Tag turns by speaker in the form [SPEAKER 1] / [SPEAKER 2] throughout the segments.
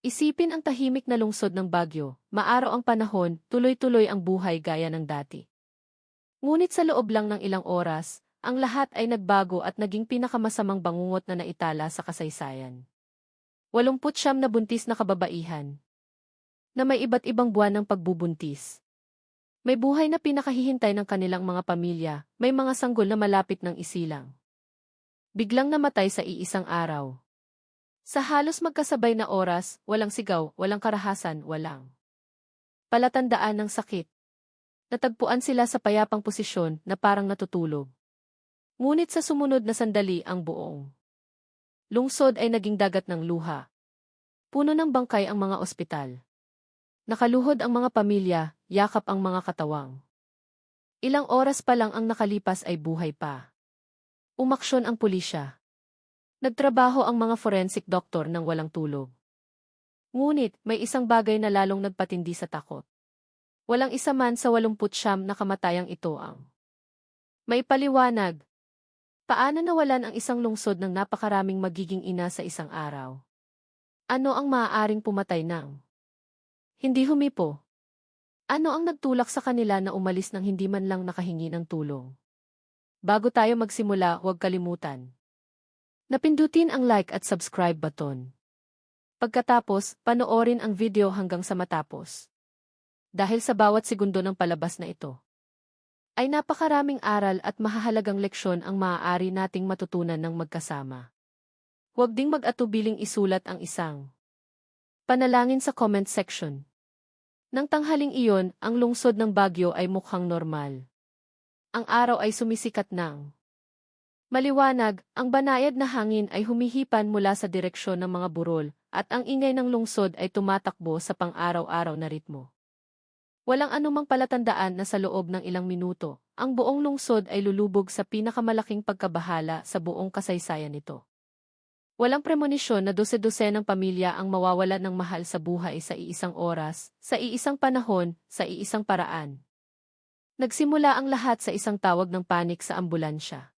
[SPEAKER 1] Isipin ang tahimik na lungsod ng Baguio, maaraw ang panahon, tuloy-tuloy ang buhay gaya ng dati. Ngunit sa loob lang ng ilang oras, ang lahat ay nagbago at naging pinakamasamang bangungot na naitala sa kasaysayan. 89 na buntis na kababaihan, na may iba't ibang buwan ng pagbubuntis. May buhay na pinakahihintay ng kanilang mga pamilya, may mga sanggol na malapit ng isilang. Biglang namatay sa iisang araw. Sa halos magkasabay na oras, walang sigaw, walang karahasan, walang palatandaan ng sakit. Natagpuan sila sa payapang posisyon na parang natutulog. Ngunit sa sumunod na sandali ang buong lungsod ay naging dagat ng luha. Puno ng bangkay ang mga ospital. Nakaluhod ang mga pamilya, yakap ang mga katawang. Ilang oras pa lang ang nakalipas ay buhay pa. Umaksyon ang pulisya. Nagtrabaho ang mga forensic doctor ng walang tulog. Ngunit, may isang bagay na lalong nagpatindi sa takot. Walang isa man sa 89 na kamatayang ito ang may paliwanag. Paano nawalan ang isang lungsod ng napakaraming magiging ina sa isang araw? Ano ang maaaring pumatay ng hindi humipo? Ano ang nagtulak sa kanila na umalis nang hindi man lang nakahingi ng tulong? Bago tayo magsimula, huwag kalimutan na pindutin ang like at subscribe button. Pagkatapos, panoorin ang video hanggang sa matapos. Dahil sa bawat segundo ng palabas na ito, ay napakaraming aral at mahahalagang leksyon ang maaari nating matutunan ng magkasama. Huwag ding mag-atubiling isulat ang isang panalangin sa comment section. Nang tanghaling iyon, ang lungsod ng Baguio ay mukhang normal. Ang araw ay sumisikat ng maliwanag, ang banayad na hangin ay humihipan mula sa direksyon ng mga burol, at ang ingay ng lungsod ay tumatakbo sa pang-araw-araw na ritmo. Walang anumang palatandaan na sa loob ng ilang minuto, ang buong lungsod ay lulubog sa pinakamalaking pagkabahala sa buong kasaysayan nito. Walang premonisyon na dose-dosenang pamilya ang mawawala ng mahal sa buhay sa iisang oras, sa iisang panahon, sa iisang paraan. Nagsimula ang lahat sa isang tawag ng panik sa ambulansya.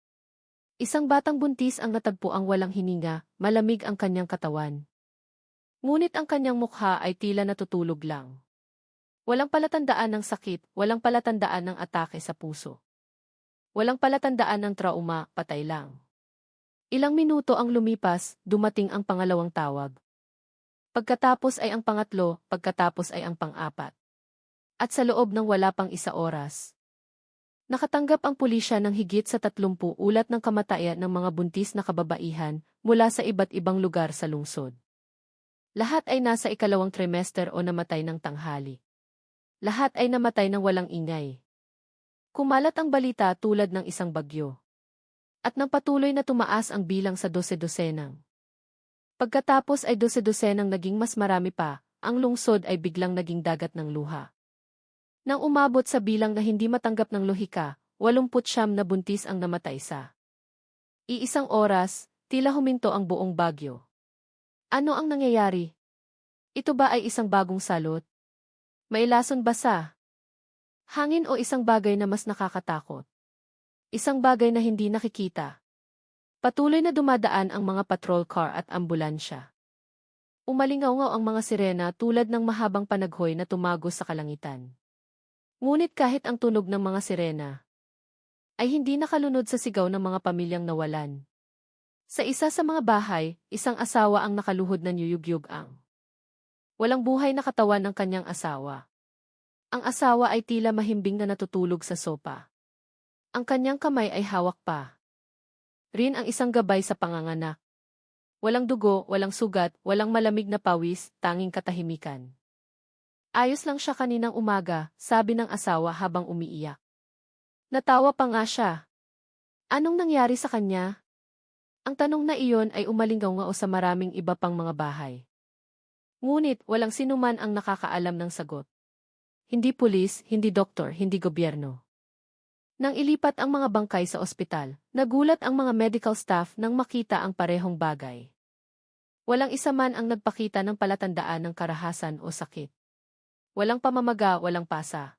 [SPEAKER 1] Isang batang buntis ang natagpuang walang hininga, malamig ang kanyang katawan. Ngunit ang kanyang mukha ay tila natutulog lang. Walang palatandaan ng sakit, walang palatandaan ng atake sa puso. Walang palatandaan ng trauma, patay lang. Ilang minuto ang lumipas, dumating ang pangalawang tawag. Pagkatapos ay ang pangatlo, pagkatapos ay ang pang-apat. At sa loob ng wala pang isa oras, nakatanggap ang pulisya ng higit sa 30 ulat ng kamatayan ng mga buntis na kababaihan mula sa iba't ibang lugar sa lungsod. Lahat ay nasa ikalawang trimester o namatay ng tanghali. Lahat ay namatay ng walang ingay. Kumalat ang balita tulad ng isang bagyo. At nang patuloy na tumaas ang bilang sa dose-dosenang. Pagkatapos ay dose-dosenang naging mas marami pa, ang lungsod ay biglang naging dagat ng luha. Nang umabot sa bilang na hindi matanggap ng lohika, 89 na buntis ang namatay sa iisang oras, tila huminto ang buong Baguio. Ano ang nangyayari? Ito ba ay isang bagong salot? May lason ba sa hangin o isang bagay na mas nakakatakot? Isang bagay na hindi nakikita. Patuloy na dumadaan ang mga patrol car at ambulansya. Umalingaw-ngaw ang mga sirena tulad ng mahabang panaghoy na tumagos sa kalangitan. Ngunit kahit ang tunog ng mga sirena ay hindi nakalunod sa sigaw ng mga pamilyang nawalan. Sa isa sa mga bahay, isang asawa ang nakaluhod na niyugyug ang walang buhay na katawan ng kanyang asawa. Ang asawa ay tila mahimbing na natutulog sa sopa. Ang kanyang kamay ay hawak pa rin ang isang gabay sa panganganak. Walang dugo, walang sugat, walang malamig na pawis, tanging katahimikan. Ayos lang siya kaninang umaga, sabi ng asawa habang umiiyak. Natawa pa nga siya. Anong nangyari sa kanya? Ang tanong na iyon ay umalingaw-ngao sa maraming iba pang mga bahay. Ngunit walang sinuman ang nakakaalam ng sagot. Hindi pulis, hindi doktor, hindi gobyerno. Nang ilipat ang mga bangkay sa ospital, nagulat ang mga medical staff nang makita ang parehong bagay. Walang isa man ang nagpakita ng palatandaan ng karahasan o sakit. Walang pamamaga, walang pasa.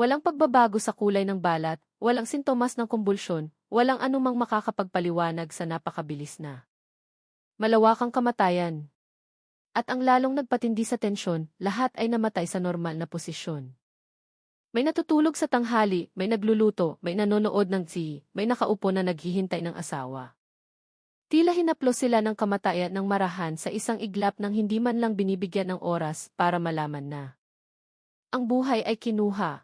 [SPEAKER 1] Walang pagbabago sa kulay ng balat, walang sintomas ng kumbulsyon, walang anumang makakapagpaliwanag sa napakabilis na malawakang kamatayan. At ang lalong nagpatindi sa tensyon, lahat ay namatay sa normal na posisyon. May natutulog sa tanghali, may nagluluto, may nanonood ng TV, may nakaupo na naghihintay ng asawa. Tila hinaplos sila ng kamatayan ng marahan sa isang iglap nang hindi man lang binibigyan ng oras para malaman na ang buhay ay kinuha.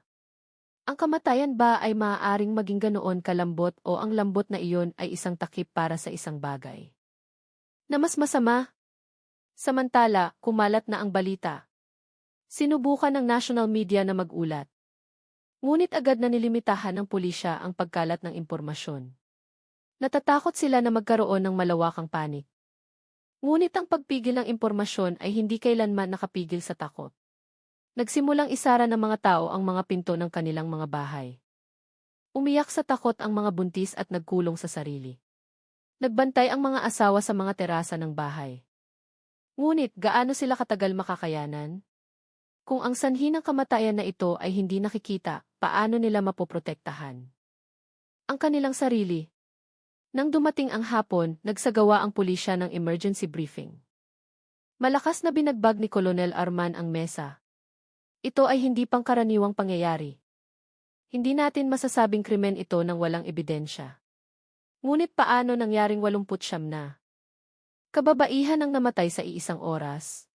[SPEAKER 1] Ang kamatayan ba ay maaaring maging ganoon kalambot o ang lambot na iyon ay isang takip para sa isang bagay na mas masama? Samantala, kumalat na ang balita. Sinubukan ng national media na magulat. Ngunit agad na nilimitahan ng pulisya ang pagkalat ng impormasyon. Natatakot sila na magkaroon ng malawakang panik. Ngunit ang pagpigil ng impormasyon ay hindi kailanman nakapigil sa takot. Nagsimulang isara ng mga tao ang mga pinto ng kanilang mga bahay. Umiyak sa takot ang mga buntis at nagkulong sa sarili. Nagbantay ang mga asawa sa mga terasa ng bahay. Ngunit gaano sila katagal makakayanan? Kung ang sanhi ng kamatayan na ito ay hindi nakikita, paano nila mapoprotektahan ang kanilang sarili? Nang dumating ang hapon, nagsagawa ang pulisya ng emergency briefing. Malakas na binagbag ni Colonel Arman ang mesa. Ito ay hindi pangkaraniwang pangyayari. Hindi natin masasabing krimen ito nang walang ebidensya. Ngunit paano nangyaring 89 na kababaihan ang namatay sa iisang oras?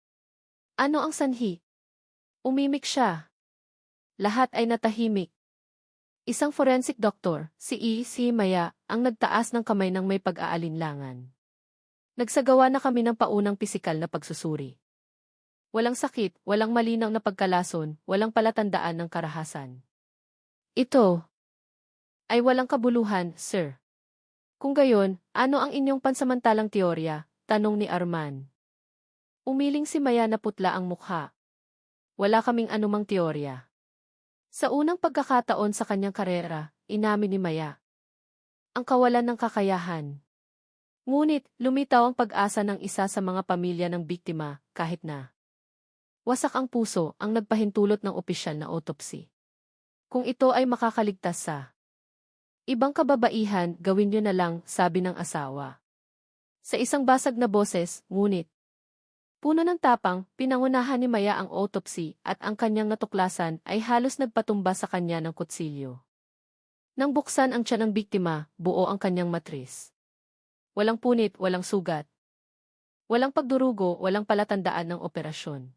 [SPEAKER 1] Ano ang sanhi? Umimik siya. Lahat ay natahimik. Isang forensic doctor, si Maya, ang nagtaas ng kamay ng may pag-aalinlangan. Nagsagawa na kami ng paunang pisikal na pagsusuri. Walang sakit, walang malinaw na pagkalason, walang palatandaan ng karahasan. Ito ay walang kabuluhan, sir. Kung gayon, ano ang inyong pansamantalang teorya? Tanong ni Arman. Umiling si Maya na putla ang mukha. Wala kaming anumang teorya. Sa unang pagkakataon sa kanyang karera, inamin ni Maya ang kawalan ng kakayahan. Ngunit, lumitaw ang pag-asa ng isa sa mga pamilya ng biktima, kahit na wasak ang puso ang nagpahintulot ng opisyal na autopsy. Kung ito ay makakaligtas sa ibang kababaihan, gawin niyo na lang, sabi ng asawa. Sa isang basag na boses, ngunit puno ng tapang, pinangunahan ni Maya ang autopsy at ang kanyang natuklasan ay halos nagpatumba sa kanya ng kutsilyo. Nang buksan ang tiyan ng biktima, buo ang kanyang matris. Walang punit, walang sugat. Walang pagdurugo, walang palatandaan ng operasyon.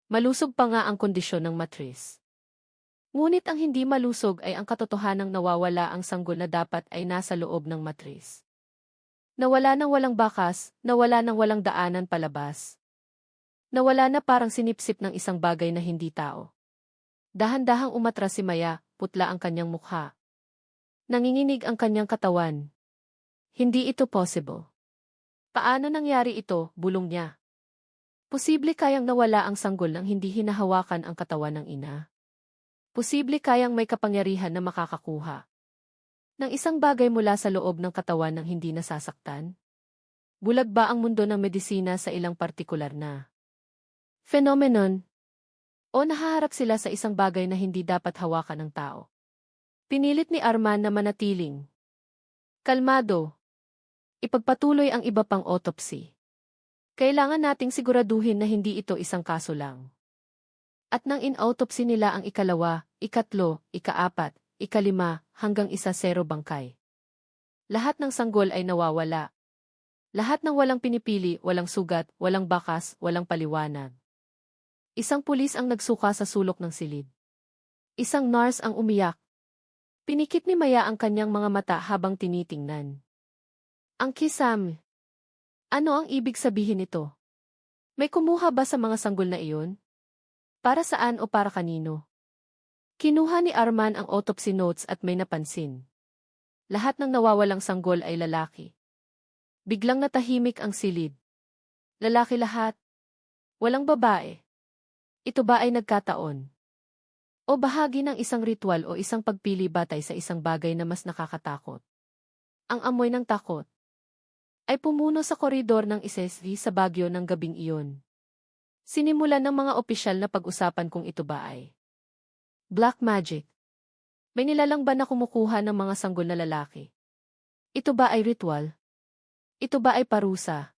[SPEAKER 1] Malusog pa nga ang kondisyon ng matris. Ngunit ang hindi malusog ay ang katotohanang nawawala ang sanggol na dapat ay nasa loob ng matris. Nawala nang walang bakas, nawala nang walang daanan palabas. Nawala na parang sinipsip ng isang bagay na hindi tao. Dahan-dahang umatras si Maya, putla ang kanyang mukha. Nanginginig ang kanyang katawan. Hindi ito possible. Paano nangyari ito, bulong niya. Posible kayang nawala ang sanggol nang hindi hinahawakan ang katawan ng ina. Posible kayang may kapangyarihan na makakakuha ng isang bagay mula sa loob ng katawan nang hindi nasasaktan? Bulag ba ang mundo ng medisina sa ilang partikular na phenomenon? O nahaharap sila sa isang bagay na hindi dapat hawakan ng tao? Pinilit ni Arman na manatiling kalmado. Ipagpatuloy ang iba pang autopsy. Kailangan nating siguraduhin na hindi ito isang kaso lang. At nang in-autopsy nila ang ikalawa, ikatlo, ikaapat, ikalima, hanggang 10 bangkay. Lahat ng sanggol ay nawawala. Lahat ng walang pinipili, walang sugat, walang bakas, walang paliwanag. Isang pulis ang nagsuka sa sulok ng silid. Isang nurse ang umiyak. Pinikit ni Maya ang kanyang mga mata habang tinitingnan ang kisame. Ano ang ibig sabihin nito? May kumuha ba sa mga sanggol na iyon? Para saan o para kanino? Kinuha ni Arman ang autopsy notes at may napansin. Lahat ng nawawalang sanggol ay lalaki. Biglang natahimik ang silid. Lalaki lahat. Walang babae. Ito ba ay nagkataon? O bahagi ng isang ritual o isang pagpili batay sa isang bagay na mas nakakatakot? Ang amoy ng takot ay pumuno sa koridor ng SSV sa Baguio ng gabing iyon. Sinimulan ng mga opisyal na pag-usapan kung ito ba ay black magic. May nilalang ba na kumukuha ng mga sanggol na lalaki? Ito ba ay ritual? Ito ba ay parusa?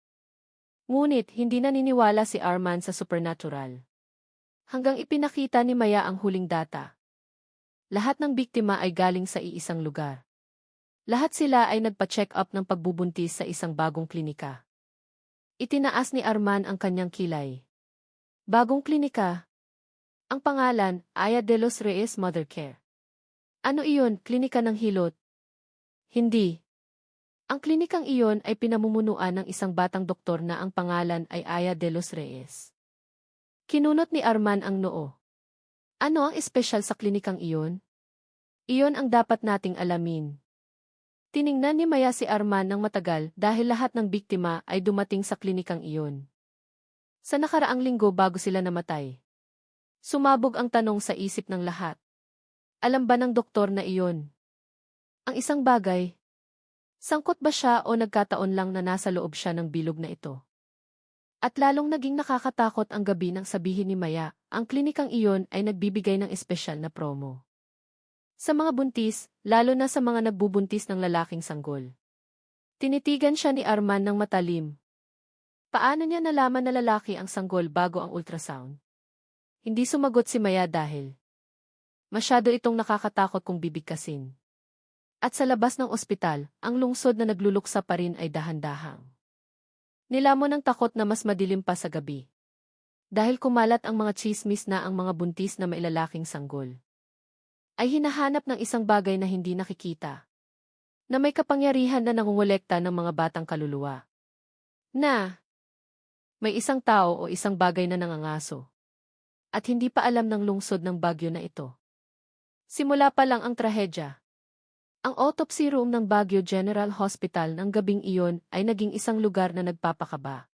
[SPEAKER 1] Ngunit hindi naniniwala si Arman sa supernatural. Hanggang ipinakita ni Maya ang huling data. Lahat ng biktima ay galing sa iisang lugar. Lahat sila ay nagpa-check up ng pagbubuntis sa isang bagong klinika. Itinaas ni Arman ang kanyang kilay. Bagong klinika. Ang pangalan, Aya de los Reyes Mother Care. Ano iyon, klinika ng hilot? Hindi. Ang klinikang iyon ay pinamumunuan ng isang batang doktor na ang pangalan ay Aya de los Reyes. Kinunot ni Arman ang noo. Ano ang espesyal sa klinikang iyon? Iyon ang dapat nating alamin. Tiningnan ni Maya si Arman ng matagal dahil lahat ng biktima ay dumating sa klinikang iyon. Sa nakaraang linggo bago sila namatay. Sumabog ang tanong sa isip ng lahat. Alam ba ng doktor na iyon? Ang isang bagay. Sangkot ba siya o nagkataon lang na nasa loob siya ng bilog na ito? At lalong naging nakakatakot ang gabi nang sabihin ni Maya, ang klinikang iyon ay nagbibigay ng espesyal na promo. Sa mga buntis, lalo na sa mga nagbubuntis ng lalaking sanggol. Tinitigan siya ni Arman ng matalim. Paano niya nalaman na lalaki ang sanggol bago ang ultrasound? Hindi sumagot si Maya dahil masyado itong nakakatakot kung bibigkasin. At sa labas ng ospital, ang lungsod na nagluluksa pa rin ay dahan-dahang. Nilamon ng takot na mas madilim pa sa gabi. Dahil kumalat ang mga tsismis na ang mga buntis na mailalaking sanggol ay hinahanap ng isang bagay na hindi nakikita. Na may kapangyarihan na nangungolekta ng mga batang kaluluwa. Na may isang tao o isang bagay na nangangaso. At hindi pa alam ng lungsod ng bagyo na ito. Simula pa lang ang trahedya. Ang autopsy room ng Baguio General Hospital ng gabing iyon ay naging isang lugar na nagpapakaba.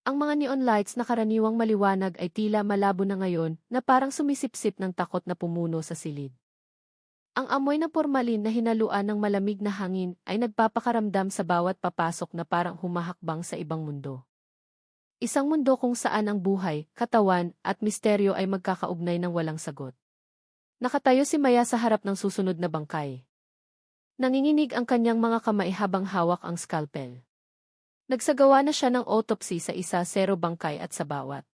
[SPEAKER 1] Ang mga neon lights na karaniwang maliwanag ay tila malabo na ngayon na parang sumisipsip ng takot na pumuno sa silid. Ang amoy ng pormalin na hinaluan ng malamig na hangin ay nagpapakaramdam sa bawat papasok na parang humahakbang sa ibang mundo. Isang mundo kung saan ang buhay, katawan, at misteryo ay magkakaugnay ng walang sagot. Nakatayo si Maya sa harap ng susunod na bangkay. Nanginginig ang kanyang mga kamay habang hawak ang scalpel. Nagsagawa na siya ng autopsy sa isa, 0 bangkay at sa bawat.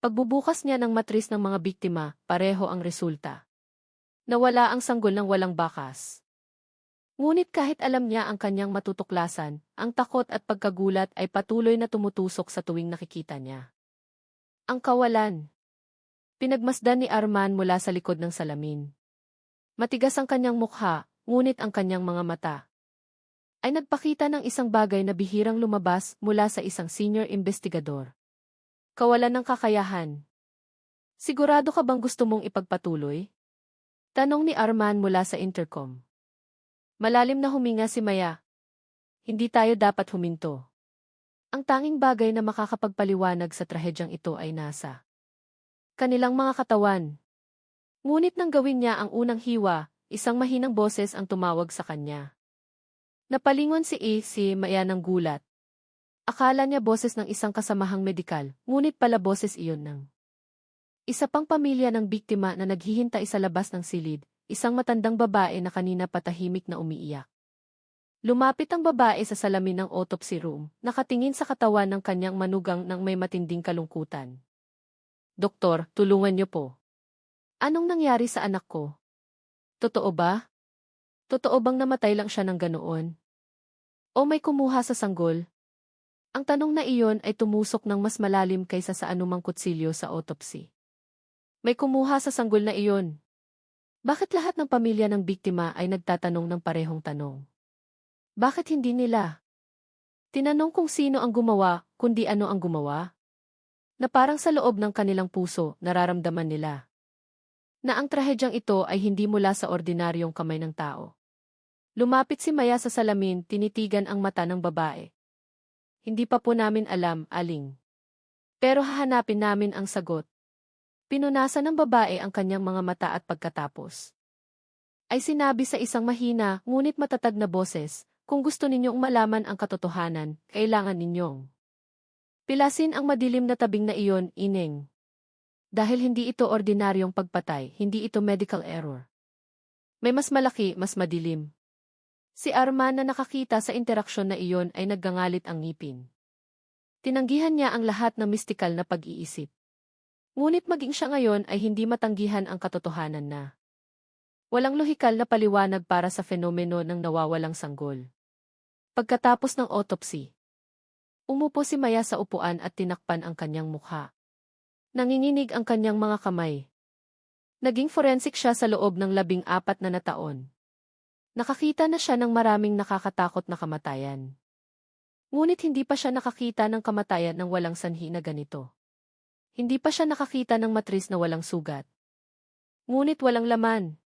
[SPEAKER 1] Pagbubukas niya ng matris ng mga biktima, pareho ang resulta. Nawala ang sanggol ng walang bakas. Ngunit kahit alam niya ang kanyang matutuklasan, ang takot at pagkagulat ay patuloy na tumutusok sa tuwing nakikita niya. Ang kawalan. Pinagmasdan ni Arman mula sa likod ng salamin. Matigas ang kanyang mukha, ngunit ang kanyang mga mata ay nagpakita ng isang bagay na bihirang lumabas mula sa isang senior investigador. Kawalan ng kakayahan. Sigurado ka bang gusto mong ipagpatuloy? Tanong ni Arman mula sa intercom. Malalim na huminga si Maya. Hindi tayo dapat huminto. Ang tanging bagay na makakapagpaliwanag sa trahedyang ito ay nasa kanilang mga katawan. Ngunit nang gawin niya ang unang hiwa, isang mahinang boses ang tumawag sa kanya. Napalingon si Maya ng gulat. Akala niya boses ng isang kasamahang medikal, ngunit pala boses iyon ng isa pang pamilya ng biktima na naghihintay sa labas ng silid, isang matandang babae na kanina patahimik na umiiyak. Lumapit ang babae sa salamin ng autopsy room, nakatingin sa katawan ng kanyang manugang nang may matinding kalungkutan. Doktor, tulungan niyo po. Anong nangyari sa anak ko? Totoo ba? Totoo bang namatay lang siya ng ganoon? O may kumuha sa sanggol? Ang tanong na iyon ay tumusok ng mas malalim kaysa sa anumang kutsilyo sa autopsy. May kumuha sa sanggol na iyon. Bakit lahat ng pamilya ng biktima ay nagtatanong ng parehong tanong? Bakit hindi nila tinanong kung sino ang gumawa, kundi ano ang gumawa? Na parang sa loob ng kanilang puso, nararamdaman nila na ang trahedyang ito ay hindi mula sa ordinaryong kamay ng tao. Lumapit si Maya sa salamin, tinitigan ang mata ng babae. Hindi pa po namin alam, aling. Pero hahanapin namin ang sagot. Pinunasan ng babae ang kanyang mga mata at pagkatapos ay sinabi sa isang mahina ngunit matatag na boses, kung gusto ninyong malaman ang katotohanan, kailangan ninyong pilasin ang madilim na tabing na iyon, ineng. Dahil hindi ito ordinaryong pagpatay, hindi ito medical error. May mas malaki, mas madilim. Si Arman na nakakita sa interaksyon na iyon ay naggangalit ang ngipin. Tinanggihan niya ang lahat ng mistikal na pag-iisip. Ngunit maging siya ngayon ay hindi matanggihan ang katotohanan na walang lohikal na paliwanag para sa fenomeno ng nawawalang sanggol. Pagkatapos ng autopsy, umupo si Maya sa upuan at tinakpan ang kanyang mukha. Nanginginig ang kanyang mga kamay. Naging forensic siya sa loob ng 14 na taon. Nakakita na siya ng maraming nakakatakot na kamatayan. Ngunit hindi pa siya nakakita ng kamatayan ng walang sanhi na ganito. Hindi pa siya nakakita ng matris na walang sugat. Ngunit walang laman.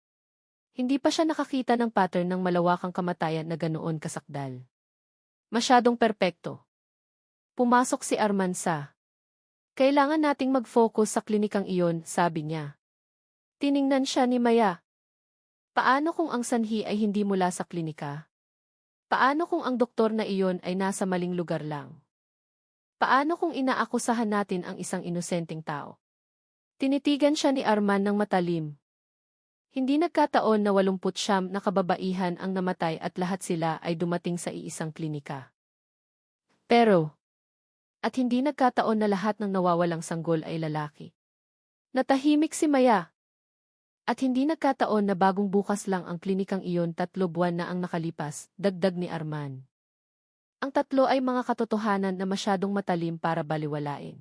[SPEAKER 1] Hindi pa siya nakakita ng pattern ng malawakang kamatayan na ganoon kasakdal. Masyadong perpekto. Pumasok si Arman sa kailangan nating mag-focus sa klinikang iyon, sabi niya. Tiningnan siya ni Maya. Paano kung ang sanhi ay hindi mula sa klinika? Paano kung ang doktor na iyon ay nasa maling lugar lang? Paano kung inaakusahan natin ang isang inosenteng tao? Tinitigan siya ni Arman ng matalim. Hindi nagkataon na 89 na kababaihan ang namatay at lahat sila ay dumating sa iisang klinika. At hindi nagkataon na lahat ng nawawalang sanggol ay lalaki. Natahimik si Maya. At hindi nagkataon na bagong bukas lang ang klinikang iyon 3 buwan na ang nakalipas, dagdag ni Arman. Ang 3 ay mga katotohanan na masyadong matalim para baliwalain.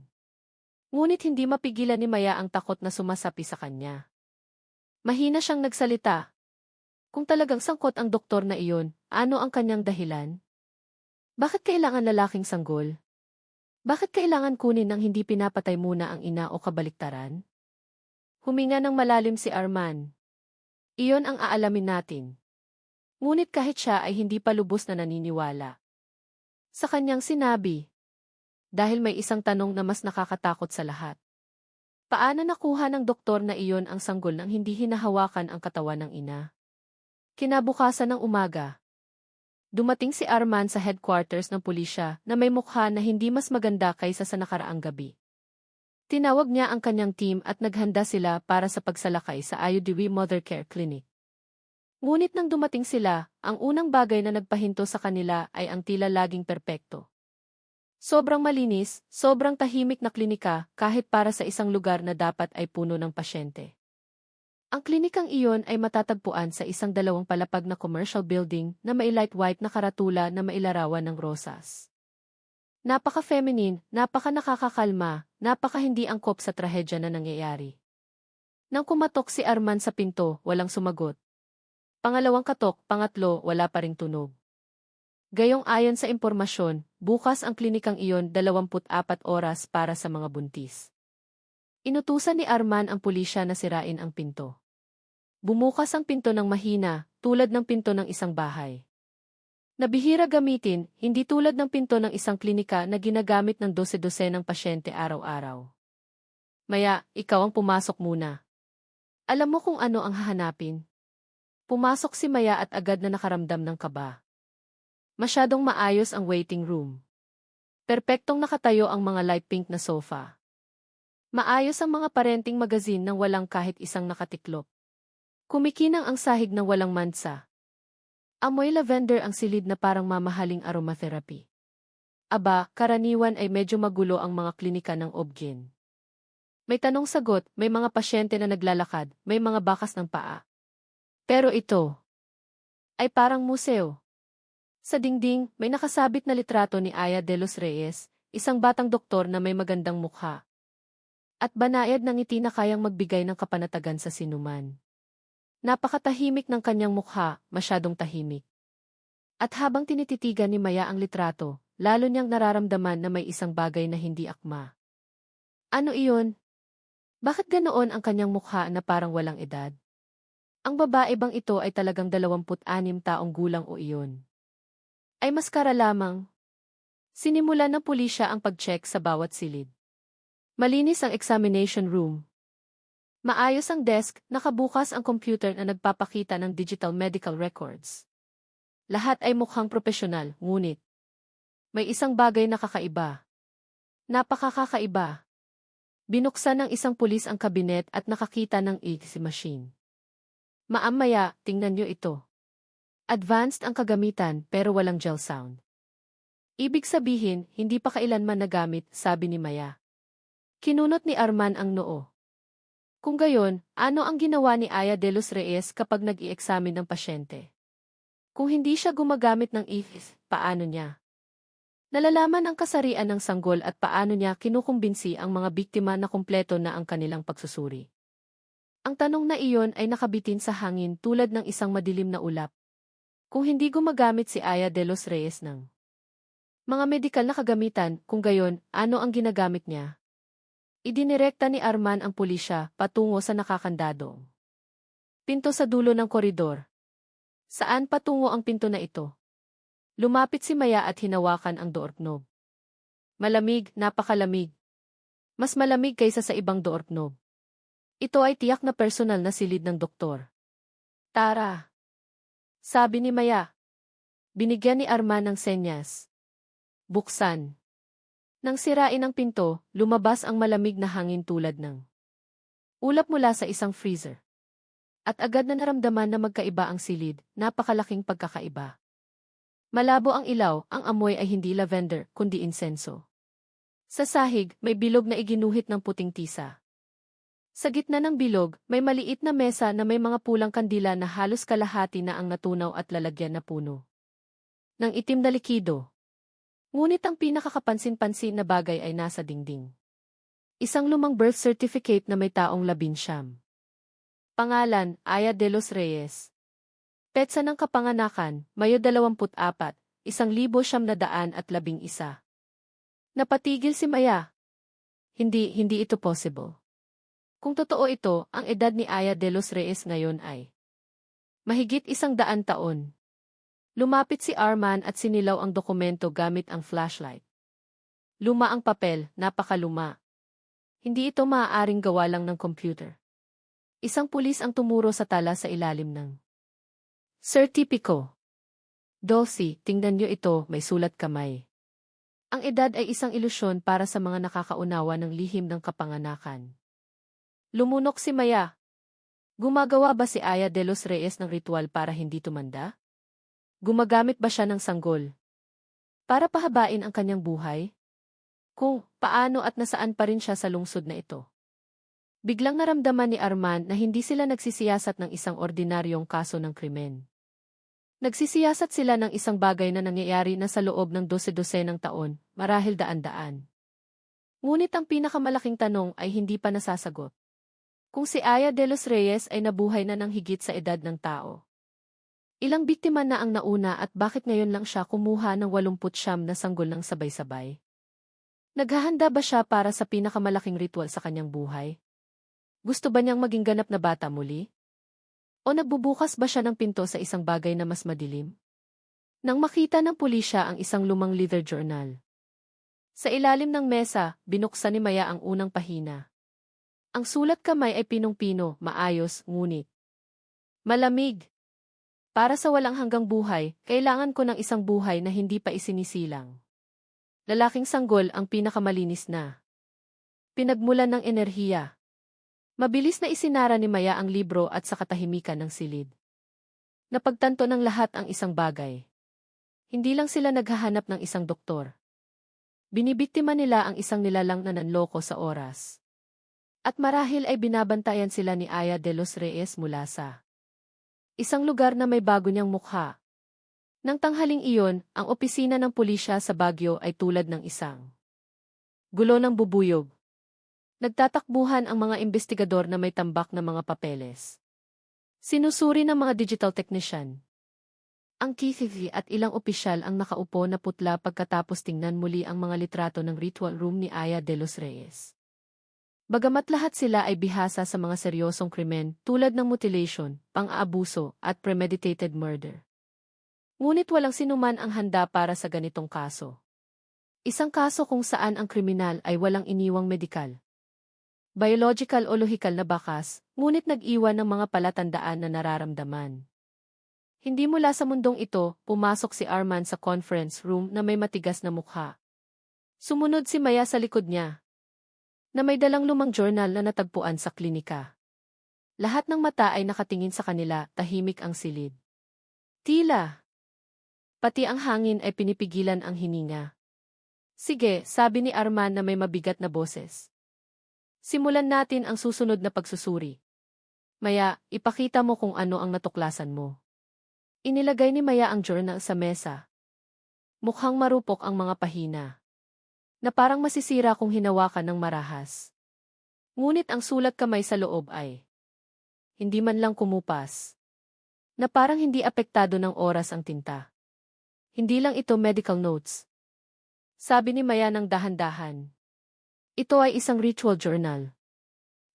[SPEAKER 1] Ngunit hindi mapigilan ni Maya ang takot na sumasapi sa kanya. Mahina siyang nagsalita. Kung talagang sangkot ang doktor na iyon, ano ang kanyang dahilan? Bakit kailangan lalaking sanggol? Bakit kailangan kunin ng hindi pinapatay muna ang ina o kabaliktaran? Huminga ng malalim si Arman. Iyon ang aalamin natin. Ngunit kahit siya ay hindi pa lubos na naniniwala. Sa kanyang sinabi. Dahil may isang tanong na mas nakakatakot sa lahat. Paano nakuha ng doktor na iyon ang sanggol nang hindi hinahawakan ang katawan ng ina? Kinabukasan ng umaga. Dumating si Arman sa headquarters ng pulisya na may mukha na hindi mas maganda kaysa sa nakaraang gabi. Tinawag niya ang kanyang team at naghanda sila para sa pagsalakay sa IUDW Mother Care Clinic. Ngunit nang dumating sila, ang unang bagay na nagpahinto sa kanila ay ang tila laging perpekto. Sobrang malinis, sobrang tahimik na klinika kahit para sa isang lugar na dapat ay puno ng pasyente. Ang klinikang iyon ay matatagpuan sa isang 2 palapag na commercial building na may light white na karatula na mailarawan ng rosas. Napaka-feminine, napaka-nakakakalma, napaka-hindi angkop sa trahedya na nangyayari. Nang kumatok si Arman sa pinto, walang sumagot. Pangalawang katok, pangatlo, wala pa ring tunog. Gayong ayon sa impormasyon, bukas ang klinikang iyon 24 oras para sa mga buntis. Inutusan ni Arman ang pulisya na sirain ang pinto. Bumukas ang pinto ng mahina, tulad ng pinto ng isang bahay. Nabihira gamitin, hindi tulad ng pinto ng isang klinika na ginagamit ng 12 ng pasyente araw-araw. Maya, ikaw ang pumasok muna. Alam mo kung ano ang hahanapin? Pumasok si Maya at agad na nakaramdam ng kaba. Masyadong maayos ang waiting room. Perpektong nakatayo ang mga light pink na sofa. Maayos ang mga parenting magazine nang walang kahit isang nakatiklop. Kumikinang ang sahig ng walang mansa. Amoy lavender ang silid na parang mamahaling aromatherapy. Aba, karaniwan ay medyo magulo ang mga klinika ng OB-GYN. May tanong-sagot, may mga pasyente na naglalakad, may mga bakas ng paa. Pero ito ay parang museo. Sa dingding, may nakasabit na litrato ni Aya de los Reyes, isang batang doktor na may magandang mukha. At banayad ng ngiti na kayang magbigay ng kapanatagan sa sinuman. Napakatahimik ng kanyang mukha, masyadong tahimik. At habang tinititigan ni Maya ang litrato, lalo niyang nararamdaman na may isang bagay na hindi akma. Ano iyon? Bakit ganoon ang kanyang mukha na parang walang edad? Ang babae bang ito ay talagang 26 taong gulang o iyon? Ay maskara lamang. Sinimulan ng pulisya ang pag-check sa bawat silid. Malinis ang examination room. Maayos ang desk, nakabukas ang computer na nagpapakita ng digital medical records. Lahat ay mukhang propesyonal, ngunit may isang bagay na kakaiba. Napakakakaiba. Binuksan ng isang pulis ang kabinet at nakakita ng EKG machine. Maya, tingnan niyo ito. Advanced ang kagamitan pero walang gel sound. Ibig sabihin, hindi pa kailanman nagamit, sabi ni Maya. Kinunot ni Arman ang noo. Kung gayon, ano ang ginawa ni Aya de los Reyes kapag nag-i-examine ng pasyente? Kung hindi siya gumagamit ng IFIS, paano niya? Nalalaman ang kasarian ng sanggol at paano niya kinukumbinsi ang mga biktima na kumpleto na ang kanilang pagsusuri. Ang tanong na iyon ay nakabitin sa hangin tulad ng isang madilim na ulap. Kung hindi gumagamit si Aya de los Reyes ng mga medikal na kagamitan, kung gayon, ano ang ginagamit niya? Idinirekta ni Arman ang pulisya patungo sa nakakandado. Pinto sa dulo ng koridor. Saan patungo ang pinto na ito? Lumapit si Maya at hinawakan ang doorknob. Malamig, napakalamig. Mas malamig kaysa sa ibang doorknob. Ito ay tiyak na personal na silid ng doktor. Tara! Sabi ni Maya. Binigyan ni Arman ng senyas. Buksan. Nang sirain ang pinto, lumabas ang malamig na hangin tulad ng ulap mula sa isang freezer. At agad na naramdaman na magkaiba ang silid, napakalaking pagkakaiba. Malabo ang ilaw, ang amoy ay hindi lavender, kundi insenso. Sa sahig, may bilog na iginuhit ng puting tisa. Sa gitna ng bilog, may maliit na mesa na may mga pulang kandila na halos kalahati na ang natunaw at lalagyan na puno ng itim na likido. Ngunit ang pinakakapansin-pansin na bagay ay nasa dingding. Isang lumang birth certificate na may taong 19. Pangalan, Aya de los Reyes. Petsa ng kapanganakan, Mayo 24, 1911. Napatigil si Maya. Hindi ito possible. Kung totoo ito, ang edad ni Aya de los Reyes ngayon ay mahigit 100 taon. Lumapit si Arman at sinilaw ang dokumento gamit ang flashlight. Luma ang papel, napakaluma. Hindi ito maaaring gawa lang ng computer. Isang pulis ang tumuro sa tala sa ilalim ng Certipico. Dulcie, tingnan niyo ito, may sulat kamay. Ang edad ay isang ilusyon para sa mga nakakaunawa ng lihim ng kapanganakan. Lumunok si Maya. Gumagawa ba si Aya de los Reyes ng ritual para hindi tumanda? Gumagamit ba siya ng sanggol para pahabain ang kanyang buhay? Kung paano at nasaan pa rin siya sa lungsod na ito? Biglang naramdaman ni Arman na hindi sila nagsisiyasat ng isang ordinaryong kaso ng krimen. Nagsisiyasat sila ng isang bagay na nangyayari na sa loob ng 12-12 taon, marahil daan-daan. Ngunit ang pinakamalaking tanong ay hindi pa nasasagot. Kung si Aya de los Reyes ay nabuhay na ng higit sa edad ng tao. Ilang biktima na ang nauna at bakit ngayon lang siya kumuha ng 89 na sanggol ng sabay-sabay? Naghahanda ba siya para sa pinakamalaking ritual sa kanyang buhay? Gusto ba niyang maging ganap na bata muli? O nagbubukas ba siya ng pinto sa isang bagay na mas madilim? Nang makita ng pulisya ang isang lumang leather journal. Sa ilalim ng mesa, binuksan ni Maya ang unang pahina. Ang sulat kamay ay pinong-pino, maayos, ngunit malamig. Para sa walang hanggang buhay, kailangan ko ng isang buhay na hindi pa isinisilang. Lalaking sanggol ang pinakamalinis na pinagmulan ng enerhiya. Mabilis na isinara ni Maya ang libro at sa katahimikan ng silid. Napagtanto ng lahat ang isang bagay. Hindi lang sila naghahanap ng isang doktor. Binibiktima nila ang isang nilalang na nanloko sa oras. At marahil ay binabantayan sila ni Aya de los Reyes mula sa isang lugar na may bago niyang mukha. Nang tanghaling iyon, ang opisina ng pulisya sa Baguio ay tulad ng isang gulo ng bubuyog. Nagtatakbuhan ang mga investigador na may tambak na mga papeles. Sinusuri ng mga digital technician. Ang KTV at ilang opisyal ang nakaupo na putla pagkatapos tingnan muli ang mga litrato ng ritual room ni Aya de los Reyes. Bagamat lahat sila ay bihasa sa mga seryosong krimen tulad ng mutilation, pang-aabuso, at premeditated murder. Ngunit walang sinuman ang handa para sa ganitong kaso. Isang kaso kung saan ang kriminal ay walang iniwang medikal, biological o lohikal na bakas, ngunit nag-iwan ng mga palatandaan na nararamdaman. Hindi mula sa mundong ito, pumasok si Arman sa conference room na may matigas na mukha. Sumunod si Maya sa likod niya, na may dalang lumang journal na natagpuan sa klinika. Lahat ng mata ay nakatingin sa kanila, tahimik ang silid. Tila Pati ang hangin ay pinipigilan ang hininga. Sige, sabi ni Arman na may mabigat na boses. Simulan natin ang susunod na pagsusuri. Maya, ipakita mo kung ano ang natuklasan mo. Inilagay ni Maya ang journal sa mesa. Mukhang marupok ang mga pahina. Na parang masisira kung hinawakan ng marahas. Ngunit ang sulat kamay sa loob ay hindi man lang kumupas. Na parang hindi apektado ng oras ang tinta. Hindi lang ito medical notes. Sabi ni Maya ng dahan-dahan. Ito ay isang ritual journal.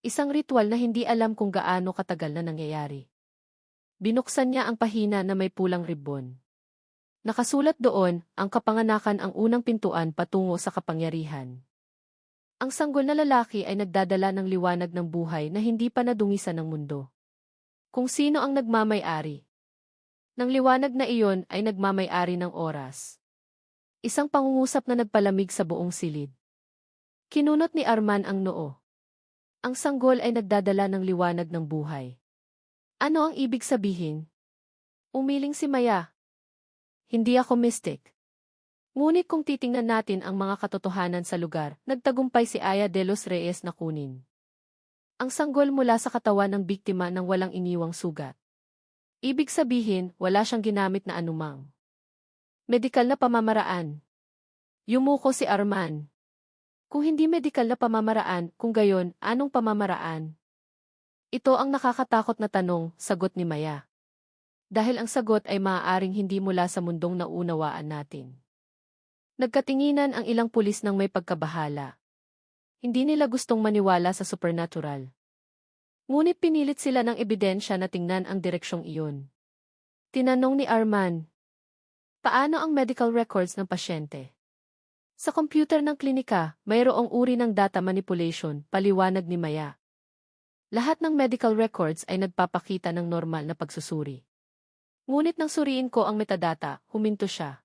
[SPEAKER 1] Isang ritual na hindi alam kung gaano katagal na nangyayari. Binuksan niya ang pahina na may pulang ribbon. Nakasulat doon, ang kapanganakan ang unang pintuan patungo sa kapangyarihan. Ang sanggol na lalaki ay nagdadala ng liwanag ng buhay na hindi pa nadungisan ng mundo. Kung sino ang nagmamay-ari. Nang liwanag na iyon ay nagmamay-ari ng oras. Isang pangungusap na nagpalamig sa buong silid. Kinunot ni Arman ang noo. Ang sanggol ay nagdadala ng liwanag ng buhay. Ano ang ibig sabihin? Umiling si Maya. Hindi ako mystic. Ngunit kung titingnan natin ang mga katotohanan sa lugar, nagtagumpay si Aya de los Reyes na kunin ang sanggol mula sa katawan ng biktima nang walang iniwang sugat. Ibig sabihin, wala siyang ginamit na anumang medikal na pamamaraan. Yumuko si Arman. Kung hindi medikal na pamamaraan, kung gayon, anong pamamaraan? Ito ang nakakatakot na tanong, sagot ni Maya. Dahil ang sagot ay maaaring hindi mula sa mundong naunawaan natin. Nagkatinginan ang ilang pulis ng may pagkabahala. Hindi nila gustong maniwala sa supernatural. Ngunit pinilit sila ng ebidensya na tingnan ang direksyong iyon. Tinanong ni Arman, paano ang medical records ng pasyente? Sa computer ng klinika, mayroong uri ng data manipulation, paliwanag ni Maya. Lahat ng medical records ay nagpapakita ng normal na pagsusuri. Ngunit nang suriin ko ang metadata, huminto siya.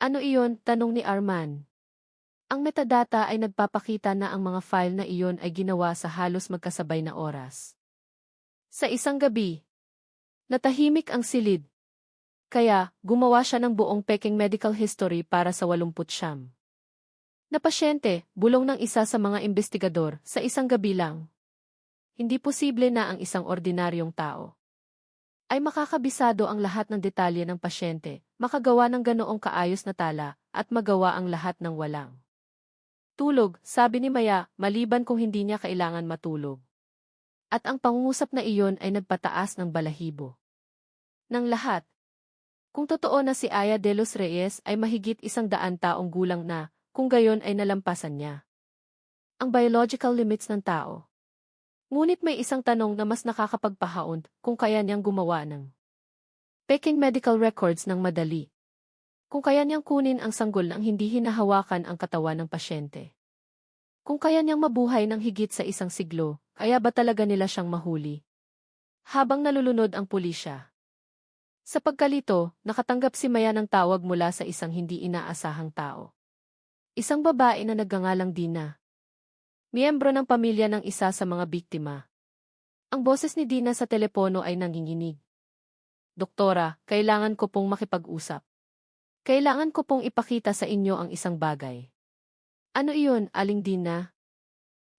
[SPEAKER 1] Ano iyon? Tanong ni Arman. Ang metadata ay nagpapakita na ang mga file na iyon ay ginawa sa halos magkasabay na oras. Sa isang gabi, natahimik ang silid. Kaya, gumawa siya ng buong peking medical history para sa 89 na pasyente, bulong ng isa sa mga investigador, sa isang gabi lang. Hindi posible na ang isang ordinaryong tao ay makakabisado ang lahat ng detalye ng pasyente, makagawa ng ganoong kaayos na tala, at magawa ang lahat ng walang tulog, sabi ni Maya, maliban kung hindi niya kailangan matulog. At ang pangungusap na iyon ay nagpataas ng balahibo ng lahat. Kung totoo na si Aya de los Reyes ay mahigit 100 taong gulang na, kung gayon ay nalampasan niya ang biological limits ng tao. Ngunit may isang tanong na mas nakakapagpahaon, kung kaya niyang gumawa ng peking medical records ng madali. Kung kaya niyang kunin ang sanggol nang hindi hinahawakan ang katawan ng pasyente. Kung kaya niyang mabuhay ng higit sa 1 siglo, kaya ba talaga nila siyang mahuli? Habang nalulunod ang pulisya. Sa pagkalito, nakatanggap si Maya ng tawag mula sa isang hindi inaasahang tao. Isang babae na nagngangalang Dina. Miyembro ng pamilya ng isa sa mga biktima. Ang boses ni Dina sa telepono ay nanginginig. Doktora, kailangan ko pong makipag-usap. Kailangan ko pong ipakita sa inyo ang isang bagay. Ano iyon, Aling Dina?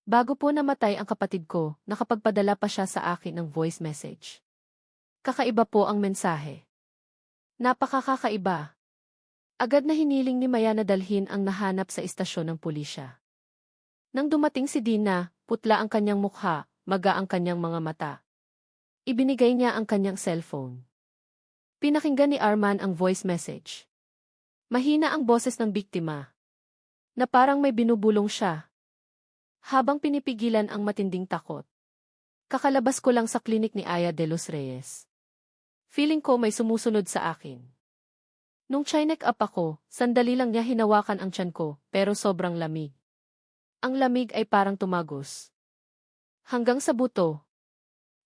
[SPEAKER 1] Bago po namatay ang kapatid ko, nakapagpadala pa siya sa akin ng voice message. Kakaiba po ang mensahe. Napakakaiba. Agad na hiniling ni Maya na dalhin ang nahanap sa istasyon ng pulisya. Nang dumating si Dina, putla ang kanyang mukha, maga ang kanyang mga mata. Ibinigay niya ang kanyang cellphone. Pinakinggan ni Arman ang voice message. Mahina ang boses ng biktima. Na parang may binubulong siya. Habang pinipigilan ang matinding takot. Kakalabas ko lang sa klinik ni Aya de los Reyes. Feeling ko may sumusunod sa akin. Nung chinek up ako, sandali lang niya hinawakan ang tiyan ko, pero sobrang lamig. Ang lamig ay parang tumagos. Hanggang sa buto.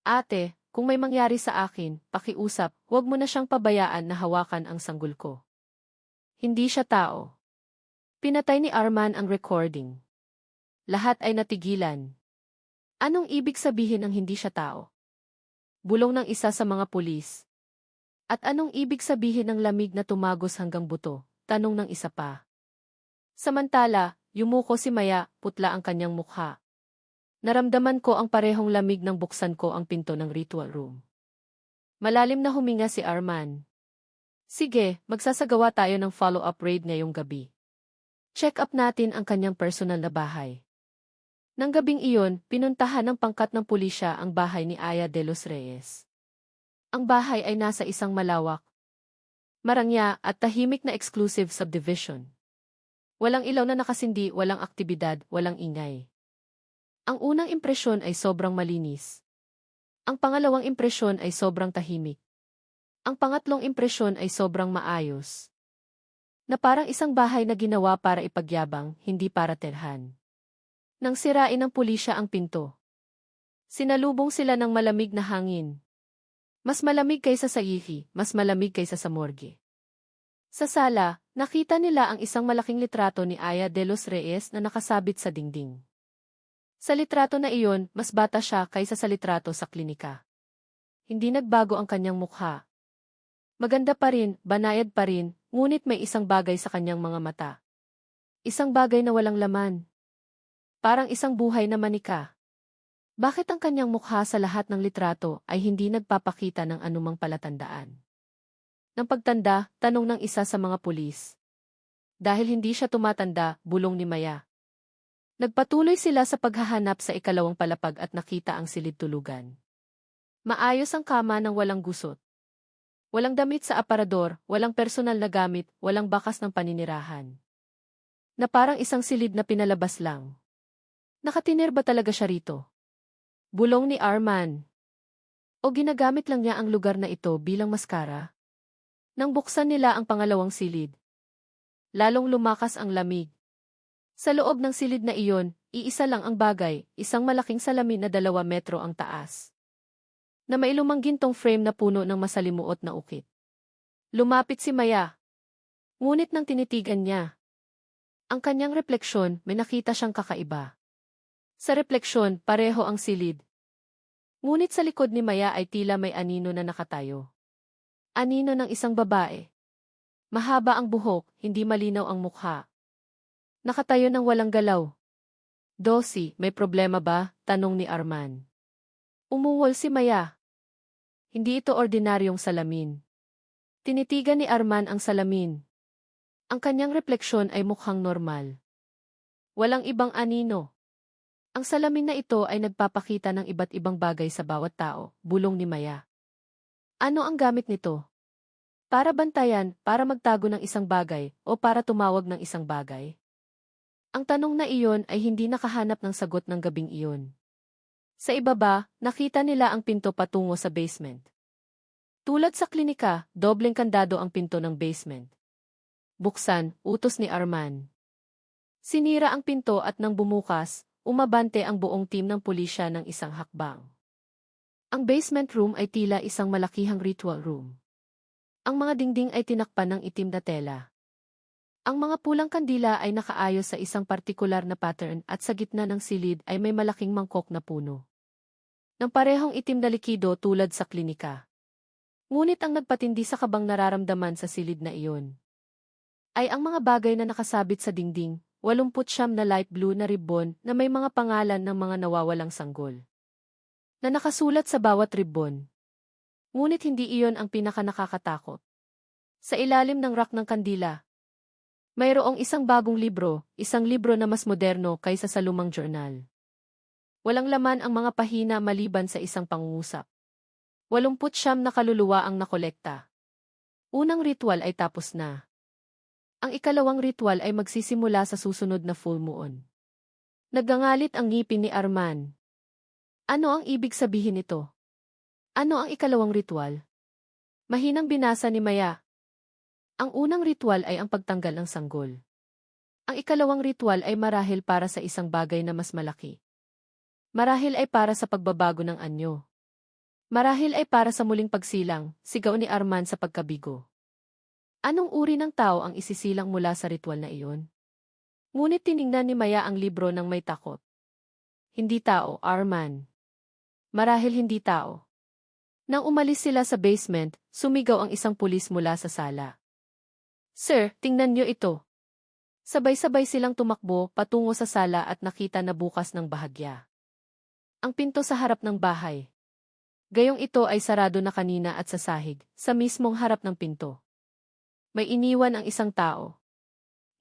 [SPEAKER 1] Ate, kung may mangyari sa akin, pakiusap, huwag mo na siyang pabayaan na hawakan ang sanggol ko. Hindi siya tao. Pinatay ni Arman ang recording. Lahat ay natigilan. Anong ibig sabihin ng hindi siya tao? Bulong ng isa sa mga pulis. At anong ibig sabihin ng lamig na tumagos hanggang buto? Tanong ng isa pa. Samantala, yumuko si Maya, putla ang kanyang mukha. Naramdaman ko ang parehong lamig nang buksan ko ang pinto ng ritual room. Malalim na huminga si Arman. Sige, magsasagawa tayo ng follow-up raid ngayong gabi. Check up natin ang kanyang personal na bahay. Nang gabing iyon, pinuntahan ng pangkat ng pulisya ang bahay ni Aya de los Reyes. Ang bahay ay nasa isang malawak, marangya at tahimik na exclusive subdivision. Walang ilaw na nakasindi, walang aktibidad, walang ingay. Ang unang impresyon ay sobrang malinis. Ang pangalawang impresyon ay sobrang tahimik. Ang pangatlong impresyon ay sobrang maayos. Na parang isang bahay na ginawa para ipagyabang, hindi para telhan. Nang sirain ng pulisya ang pinto, sinalubong sila ng malamig na hangin. Mas malamig kaysa sa ihi, mas malamig kaysa sa morgue. Sa sala, nakita nila ang isang malaking litrato ni Aya de los Reyes na nakasabit sa dingding. Sa litrato na iyon, mas bata siya kaysa sa litrato sa klinika. Hindi nagbago ang kanyang mukha. Maganda pa rin, banayad pa rin, ngunit may isang bagay sa kanyang mga mata. Isang bagay na walang laman. Parang isang buhay na manika. Bakit ang kanyang mukha sa lahat ng litrato ay hindi nagpapakita ng anumang palatandaan? Nang pagtanda, tanong ng isa sa mga pulis. Dahil hindi siya tumatanda, bulong ni Maya. Nagpatuloy sila sa paghahanap sa ikalawang palapag at nakita ang silid tulugan. Maayos ang kama ng walang gusot. Walang damit sa aparador, walang personal na gamit, walang bakas ng paninirahan. Na parang isang silid na pinalabas lang. Nakatinir ba talaga siya rito? Bulong ni Arman. O ginagamit lang niya ang lugar na ito bilang maskara? Nang buksan nila ang pangalawang silid, lalong lumakas ang lamig. Sa loob ng silid na iyon, iisa lang ang bagay, isang malaking salamin na 2 metro ang taas. Na may lumang gintong frame na puno ng masalimuot na ukit. Lumapit si Maya. Ngunit nang tinitigan niya ang kanyang refleksyon, may nakita siyang kakaiba. Sa refleksyon, pareho ang silid. Ngunit sa likod ni Maya ay tila may anino na nakatayo. Anino ng isang babae. Mahaba ang buhok, hindi malinaw ang mukha. Nakatayo ng walang galaw. Dosi, may problema ba? Tanong ni Arman. Umuwol si Maya. Hindi ito ordinaryong salamin. Tinitigan ni Arman ang salamin. Ang kanyang refleksyon ay mukhang normal. Walang ibang anino. Ang salamin na ito ay nagpapakita ng iba't ibang bagay sa bawat tao, bulong ni Maya. Ano ang gamit nito? Para bantayan, para magtago ng isang bagay, o para tumawag ng isang bagay? Ang tanong na iyon ay hindi nakahanap ng sagot ng gabing iyon. Sa ibaba, nakita nila ang pinto patungo sa basement. Tulad sa klinika, dobleng kandado ang pinto ng basement. Buksan, utos ni Arman. Sinira ang pinto at nang bumukas, umabante ang buong team ng pulisya ng isang hakbang. Ang basement room ay tila isang malakihang ritual room. Ang mga dingding ay tinakpan ng itim na tela. Ang mga pulang kandila ay nakaayos sa isang partikular na pattern at sa gitna ng silid ay may malaking mangkok na puno. Nang parehong itim na likido tulad sa klinika. Ngunit ang nagpatindi sa kabang nararamdaman sa silid na iyon ay ang mga bagay na nakasabit sa dingding, 89 na light blue na ribbon na may mga pangalan ng mga nawawalang sanggol. Na nakasulat sa bawat ribbon. Ngunit hindi iyon ang pinakanakakatakot. Sa ilalim ng rack ng kandila, mayroong isang bagong libro, isang libro na mas moderno kaysa sa lumang journal. Walang laman ang mga pahina maliban sa isang pangungusap. 89 na kaluluwa ang nakolekta. Unang ritual ay tapos na. Ang ikalawang ritual ay magsisimula sa susunod na full moon. Nagangalit ang ngipin ni Arman. Ano ang ibig sabihin nito? Ano ang ikalawang ritual? Mahinang binasa ni Maya. Ang unang ritual ay ang pagtanggal ng sanggol. Ang ikalawang ritual ay marahil para sa isang bagay na mas malaki. Marahil ay para sa pagbabago ng anyo. Marahil ay para sa muling pagsilang, sigaw ni Arman sa pagkabigo. Anong uri ng tao ang isisilang mula sa ritual na iyon? Ngunit tiningnan ni Maya ang libro ng may takot. Hindi tao, Arman. Marahil hindi tao. Nang umalis sila sa basement, sumigaw ang isang pulis mula sa sala. Sir, tingnan niyo ito. Sabay-sabay silang tumakbo patungo sa sala at nakita na bukas ng bahagya ang pinto sa harap ng bahay. Gayong ito ay sarado na kanina at sa sahig, sa mismong harap ng pinto. May iniwan ang isang tao.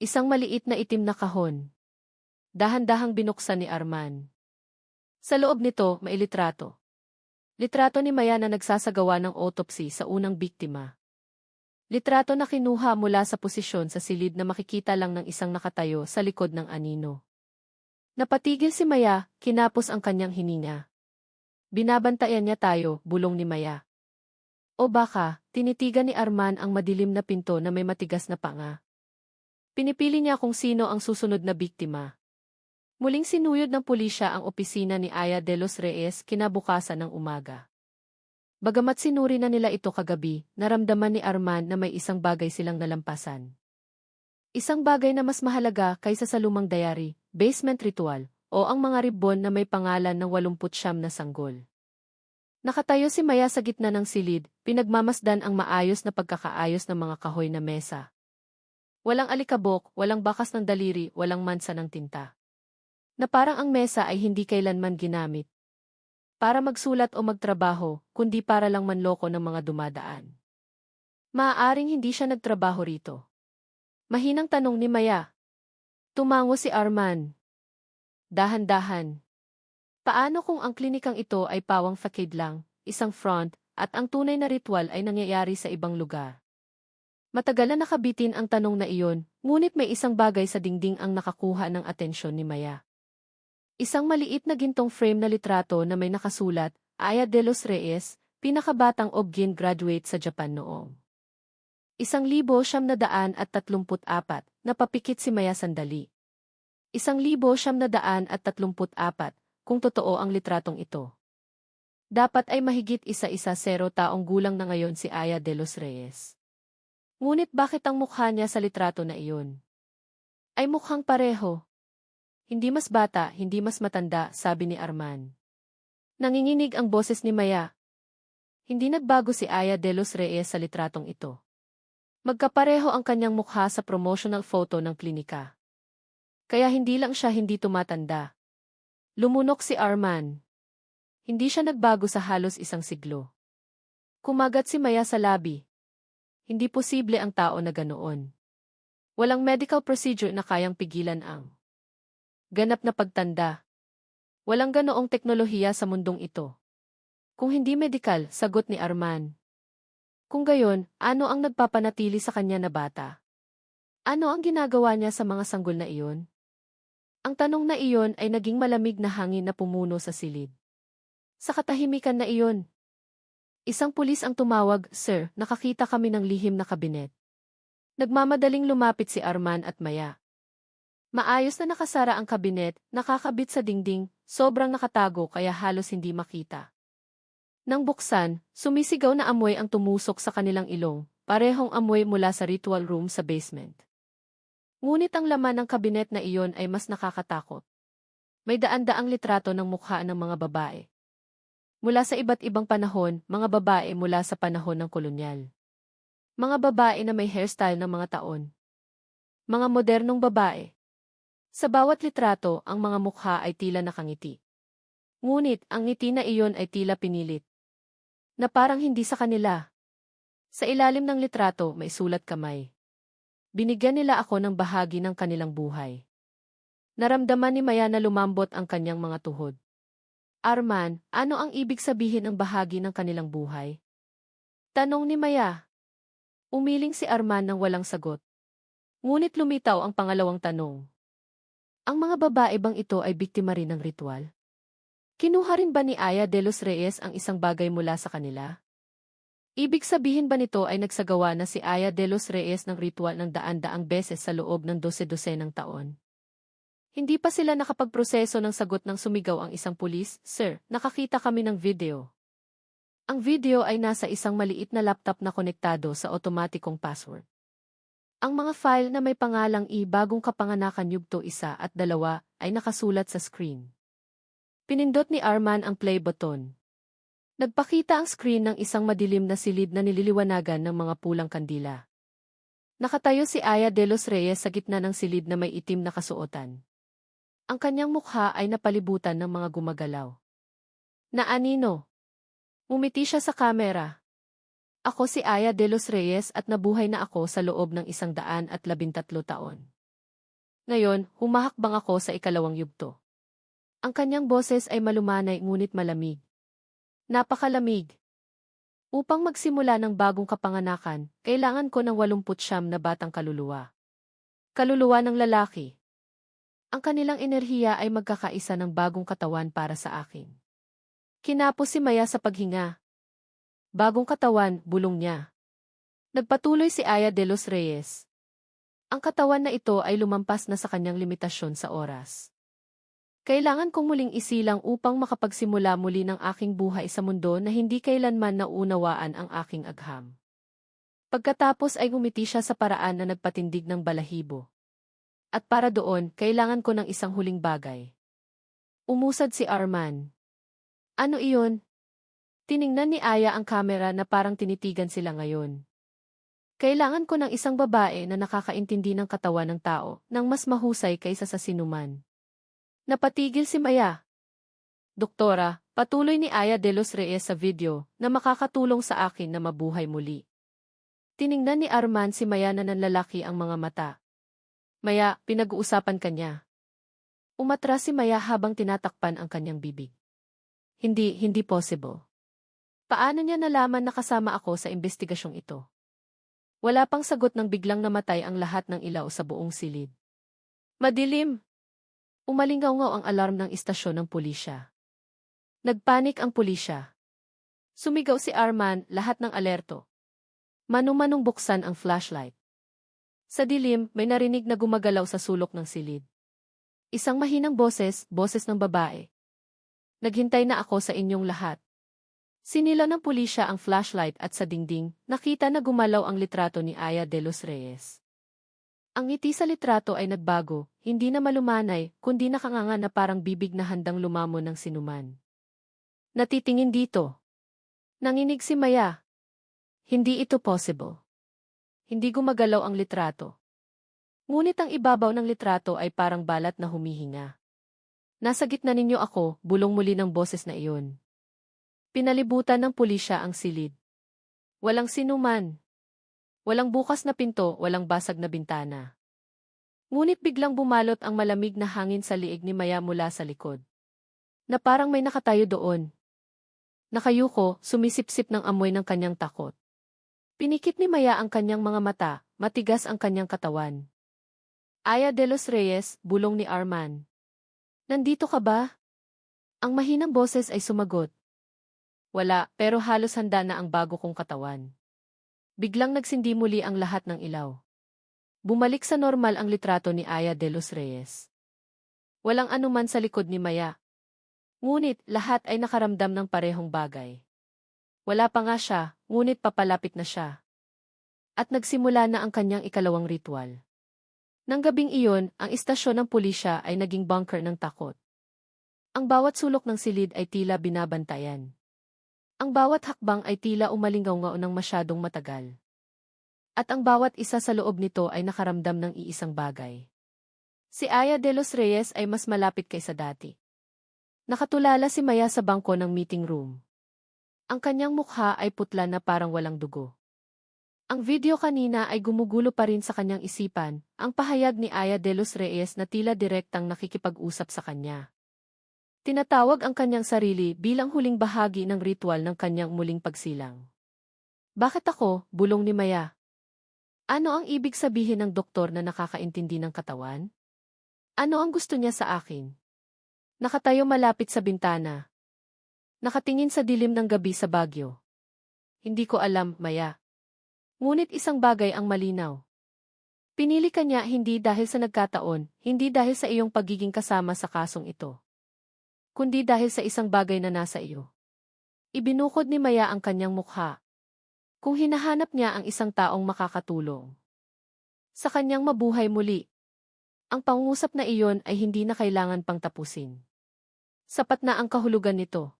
[SPEAKER 1] Isang maliit na itim na kahon. Dahan-dahang binuksan ni Arman. Sa loob nito, may litrato. Litrato ni Maya na nagsasagawa ng autopsy sa unang biktima. Litrato na kinuha mula sa posisyon sa silid na makikita lang ng isang nakatayo sa likod ng anino. Napatigil si Maya, kinapos ang kanyang hininga. Binabantayan niya tayo, bulong ni Maya. O baka, tinitigan ni Arman ang madilim na pinto na may matigas na panga. Pinipili niya kung sino ang susunod na biktima. Muling sinuyod ng pulisya ang opisina ni Aya de los Reyes kinabukasan ng umaga. Bagamat sinuri na nila ito kagabi, naramdaman ni Arman na may isang bagay silang nalampasan. Isang bagay na mas mahalaga kaysa sa lumang diary, basement ritual, o ang mga ribbon na may pangalan ng 89 na sanggol. Nakatayo si Maya sa gitna ng silid, pinagmamasdan ang maayos na pagkakaayos ng mga kahoy na mesa. Walang alikabok, walang bakas ng daliri, walang mansa ng tinta. Na parang ang mesa ay hindi kailanman ginamit para magsulat o magtrabaho, kundi para lang manloko ng mga dumadaan. Maaaring hindi siya nagtrabaho rito. Mahinang tanong ni Maya. Tumango si Arman. Dahan-dahan. Paano kung ang klinikang ito ay pawang facade lang, isang front, at ang tunay na ritual ay nangyayari sa ibang lugar? Matagal na nakabitin ang tanong na iyon, ngunit may isang bagay sa dingding ang nakakuha ng atensyon ni Maya. Isang maliit na gintong frame na litrato na may nakasulat, Aya de los Reyes, pinakabatang Obgyn graduate sa Japan noong 1934, napapikit si Maya sandali. 1934, kung totoo ang litratong ito. Dapat ay mahigit 110 taong gulang na ngayon si Aya de los Reyes. Ngunit bakit ang mukha niya sa litrato na iyon ay mukhang pareho? Hindi mas bata, hindi mas matanda, sabi ni Arman. Nanginginig ang boses ni Maya. Hindi nagbago si Aya de los Reyes sa litratong ito. Magkapareho ang kanyang mukha sa promotional photo ng klinika. Kaya hindi lang siya hindi tumatanda. Lumunok si Arman. Hindi siya nagbago sa halos isang siglo. Kumagat si Maya sa labi. Hindi posible ang tao na ganoon. Walang medical procedure na kayang pigilan ang ganap na pagtanda. Walang ganoong teknolohiya sa mundong ito. Kung hindi medikal, sagot ni Arman. Kung gayon, ano ang nagpapanatili sa kanya na bata? Ano ang ginagawa niya sa mga sanggol na iyon? Ang tanong na iyon ay naging malamig na hangin na pumuno sa silid. Sa katahimikan na iyon, isang pulis ang tumawag, Sir, nakakita kami ng lihim na kabinet. Nagmamadaling lumapit si Arman at Maya. Maayos na nakasara ang kabinet, nakakabit sa dingding, sobrang nakatago kaya halos hindi makita. Nang buksan, sumisigaw na amoy ang tumusok sa kanilang ilong, parehong amoy mula sa ritual room sa basement. Ngunit ang laman ng kabinet na iyon ay mas nakakatakot. May daan-daang litrato ng mukha ng mga babae. Mula sa iba't ibang panahon, mga babae mula sa panahon ng kolonyal. Mga babae na may hairstyle ng mga taon. Mga modernong babae. Sa bawat litrato, ang mga mukha ay tila nakangiti. Ngunit, ang ngiti na iyon ay tila pinilit. Na parang hindi sa kanila. Sa ilalim ng litrato, may sulat kamay. Binigyan nila ako ng bahagi ng kanilang buhay. Naramdaman ni Maya na lumambot ang kanyang mga tuhod. Arman, ano ang ibig sabihin ng bahagi ng kanilang buhay? Tanong ni Maya. Umiling si Arman nang walang sagot. Ngunit lumitaw ang pangalawang tanong. Ang mga babae bang ito ay biktima rin ng ritual? Kinuha rin ba ni Aya de los Reyes ang isang bagay mula sa kanila? Ibig sabihin ba nito ay nagsagawa na si Aya de los Reyes ng ritual ng daan-daang beses sa loob ng 12-dosenang taon? Hindi pa sila nakapagproseso ng sagot ng sumigaw ang isang pulis, Sir, nakakita kami ng video. Ang video ay nasa isang maliit na laptop na konektado sa otomatikong password. Ang mga file na may pangalang bagong kapanganakan yugto 1 at 2 ay nakasulat sa screen. Pinindot ni Arman ang play button. Nagpakita ang screen ng isang madilim na silid na nililiwanagan ng mga pulang kandila. Nakatayo si Aya de los Reyes sa gitna ng silid na may itim na kasuotan. Ang kanyang mukha ay napalibutan ng mga gumagalaw. Naanino? Umiti siya sa kamera. Ako si Aya de los Reyes at nabuhay na ako sa loob ng 113 taon. Ngayon, humahakbang ako sa ikalawang yugto. Ang kanyang boses ay malumanay ngunit malamig. Napakalamig. Upang magsimula ng bagong kapanganakan, kailangan ko ng 89 na batang kaluluwa. Kaluluwa ng lalaki. Ang kanilang enerhiya ay magkakaisa ng bagong katawan para sa akin. Kinapos si Maya sa paghinga. Bagong katawan, bulong niya. Nagpatuloy si Aya de los Reyes. Ang katawan na ito ay lumampas na sa kanyang limitasyon sa oras. Kailangan kong muling isilang upang makapagsimula muli ng aking buhay sa mundo na hindi kailanman naunawaan ang aking agham. Pagkatapos ay ngumiti siya sa paraan na nagpatindig ng balahibo. At para doon, kailangan ko ng isang huling bagay. Umusad si Arman. Ano iyon? Tiningnan ni Aya ang kamera na parang tinitigan sila ngayon. Kailangan ko ng isang babae na nakakaintindi ng katawan ng tao nang mas mahusay kaysa sa sinuman. Napatigil si Maya. Doktora, patuloy ni Aya de los Reyes sa video na makakatulong sa akin na mabuhay muli. Tiningnan ni Arman si Maya na nanlalaki ang mga mata. Maya, pinag-uusapan ka niya. Umatras si Maya habang tinatakpan ang kanyang bibig. Hindi possible. Paano niya nalaman na kasama ako sa investigasyong ito? Wala pang sagot nang biglang namatay ang lahat ng ilaw sa buong silid. Madilim. Umalingaw-ngaw ang alarm ng istasyon ng pulisya. Nagpanik ang pulisya. Sumigaw si Arman, lahat ng alerto. Manu-manong buksan ang flashlight. Sa dilim, may narinig na gumagalaw sa sulok ng silid. Isang mahinang boses ng babae. Naghintay na ako sa inyong lahat. Sinila ng pulisya ang flashlight at sa dingding, nakita na gumalaw ang litrato ni Aya de los Reyes. Ang ngiti sa litrato ay nagbago, hindi na malumanay, kundi nakanganga na parang bibig na handang lumamon ng sinuman. Natitingin dito. Nanginig si Maya. Hindi ito possible. Hindi gumagalaw ang litrato. Ngunit ang ibabaw ng litrato ay parang balat na humihinga. Nasa gitna ninyo ako, bulong muli ng boses na iyon. Pinalibutan ng pulisya ang silid. Walang sinuman. Walang bukas na pinto, walang basag na bintana. Ngunit biglang bumalot ang malamig na hangin sa liig ni Maya mula sa likod. Na parang may nakatayo doon. Nakayuko, sumisipsip ng amoy ng kanyang takot. Pinikit ni Maya ang kanyang mga mata, matigas ang kanyang katawan. Aya de los Reyes, bulong ni Arman. Nandito ka ba? Ang mahinang boses ay sumagot. Wala, pero halos handa na ang bago kong katawan. Biglang nagsindi muli ang lahat ng ilaw. Bumalik sa normal ang litrato ni Aya de los Reyes. Walang anuman sa likod ni Maya. Ngunit, lahat ay nakaramdam ng parehong bagay. Wala pa nga siya, ngunit papalapit na siya. At nagsimula na ang kanyang ikalawang ritual. Nang gabing iyon, ang istasyon ng pulisya ay naging bunker ng takot. Ang bawat sulok ng silid ay tila binabantayan. Ang bawat hakbang ay tila umalingaw-ngaw ng masyadong matagal. At ang bawat isa sa loob nito ay nakaramdam ng iisang bagay. Si Aya de los Reyes ay mas malapit kaysa dati. Nakatulala si Maya sa bangko ng meeting room. Ang kanyang mukha ay putla na parang walang dugo. Ang video kanina ay gumugulo pa rin sa kanyang isipan, ang pahayag ni Aya de los Reyes na tila direktang nakikipag-usap sa kanya. Tinatawag ang kanyang sarili bilang huling bahagi ng ritual ng kanyang muling pagsilang. Bakit ako, bulong ni Maya? Ano ang ibig sabihin ng doktor na nakakaintindi ng katawan? Ano ang gusto niya sa akin? Nakatayo malapit sa bintana. Nakatingin sa dilim ng gabi sa Baguio. Hindi ko alam, Maya. Ngunit isang bagay ang malinaw. Pinili ka niya hindi dahil sa nagkataon, hindi dahil sa iyong pagiging kasama sa kasong ito. Kundi dahil sa isang bagay na nasa iyo. Ibinukod ni Maya ang kanyang mukha. Kung hinahanap niya ang isang taong makakatulong sa kanyang mabuhay muli, ang pangungusap na iyon ay hindi na kailangan pang tapusin. Sapat na ang kahulugan nito.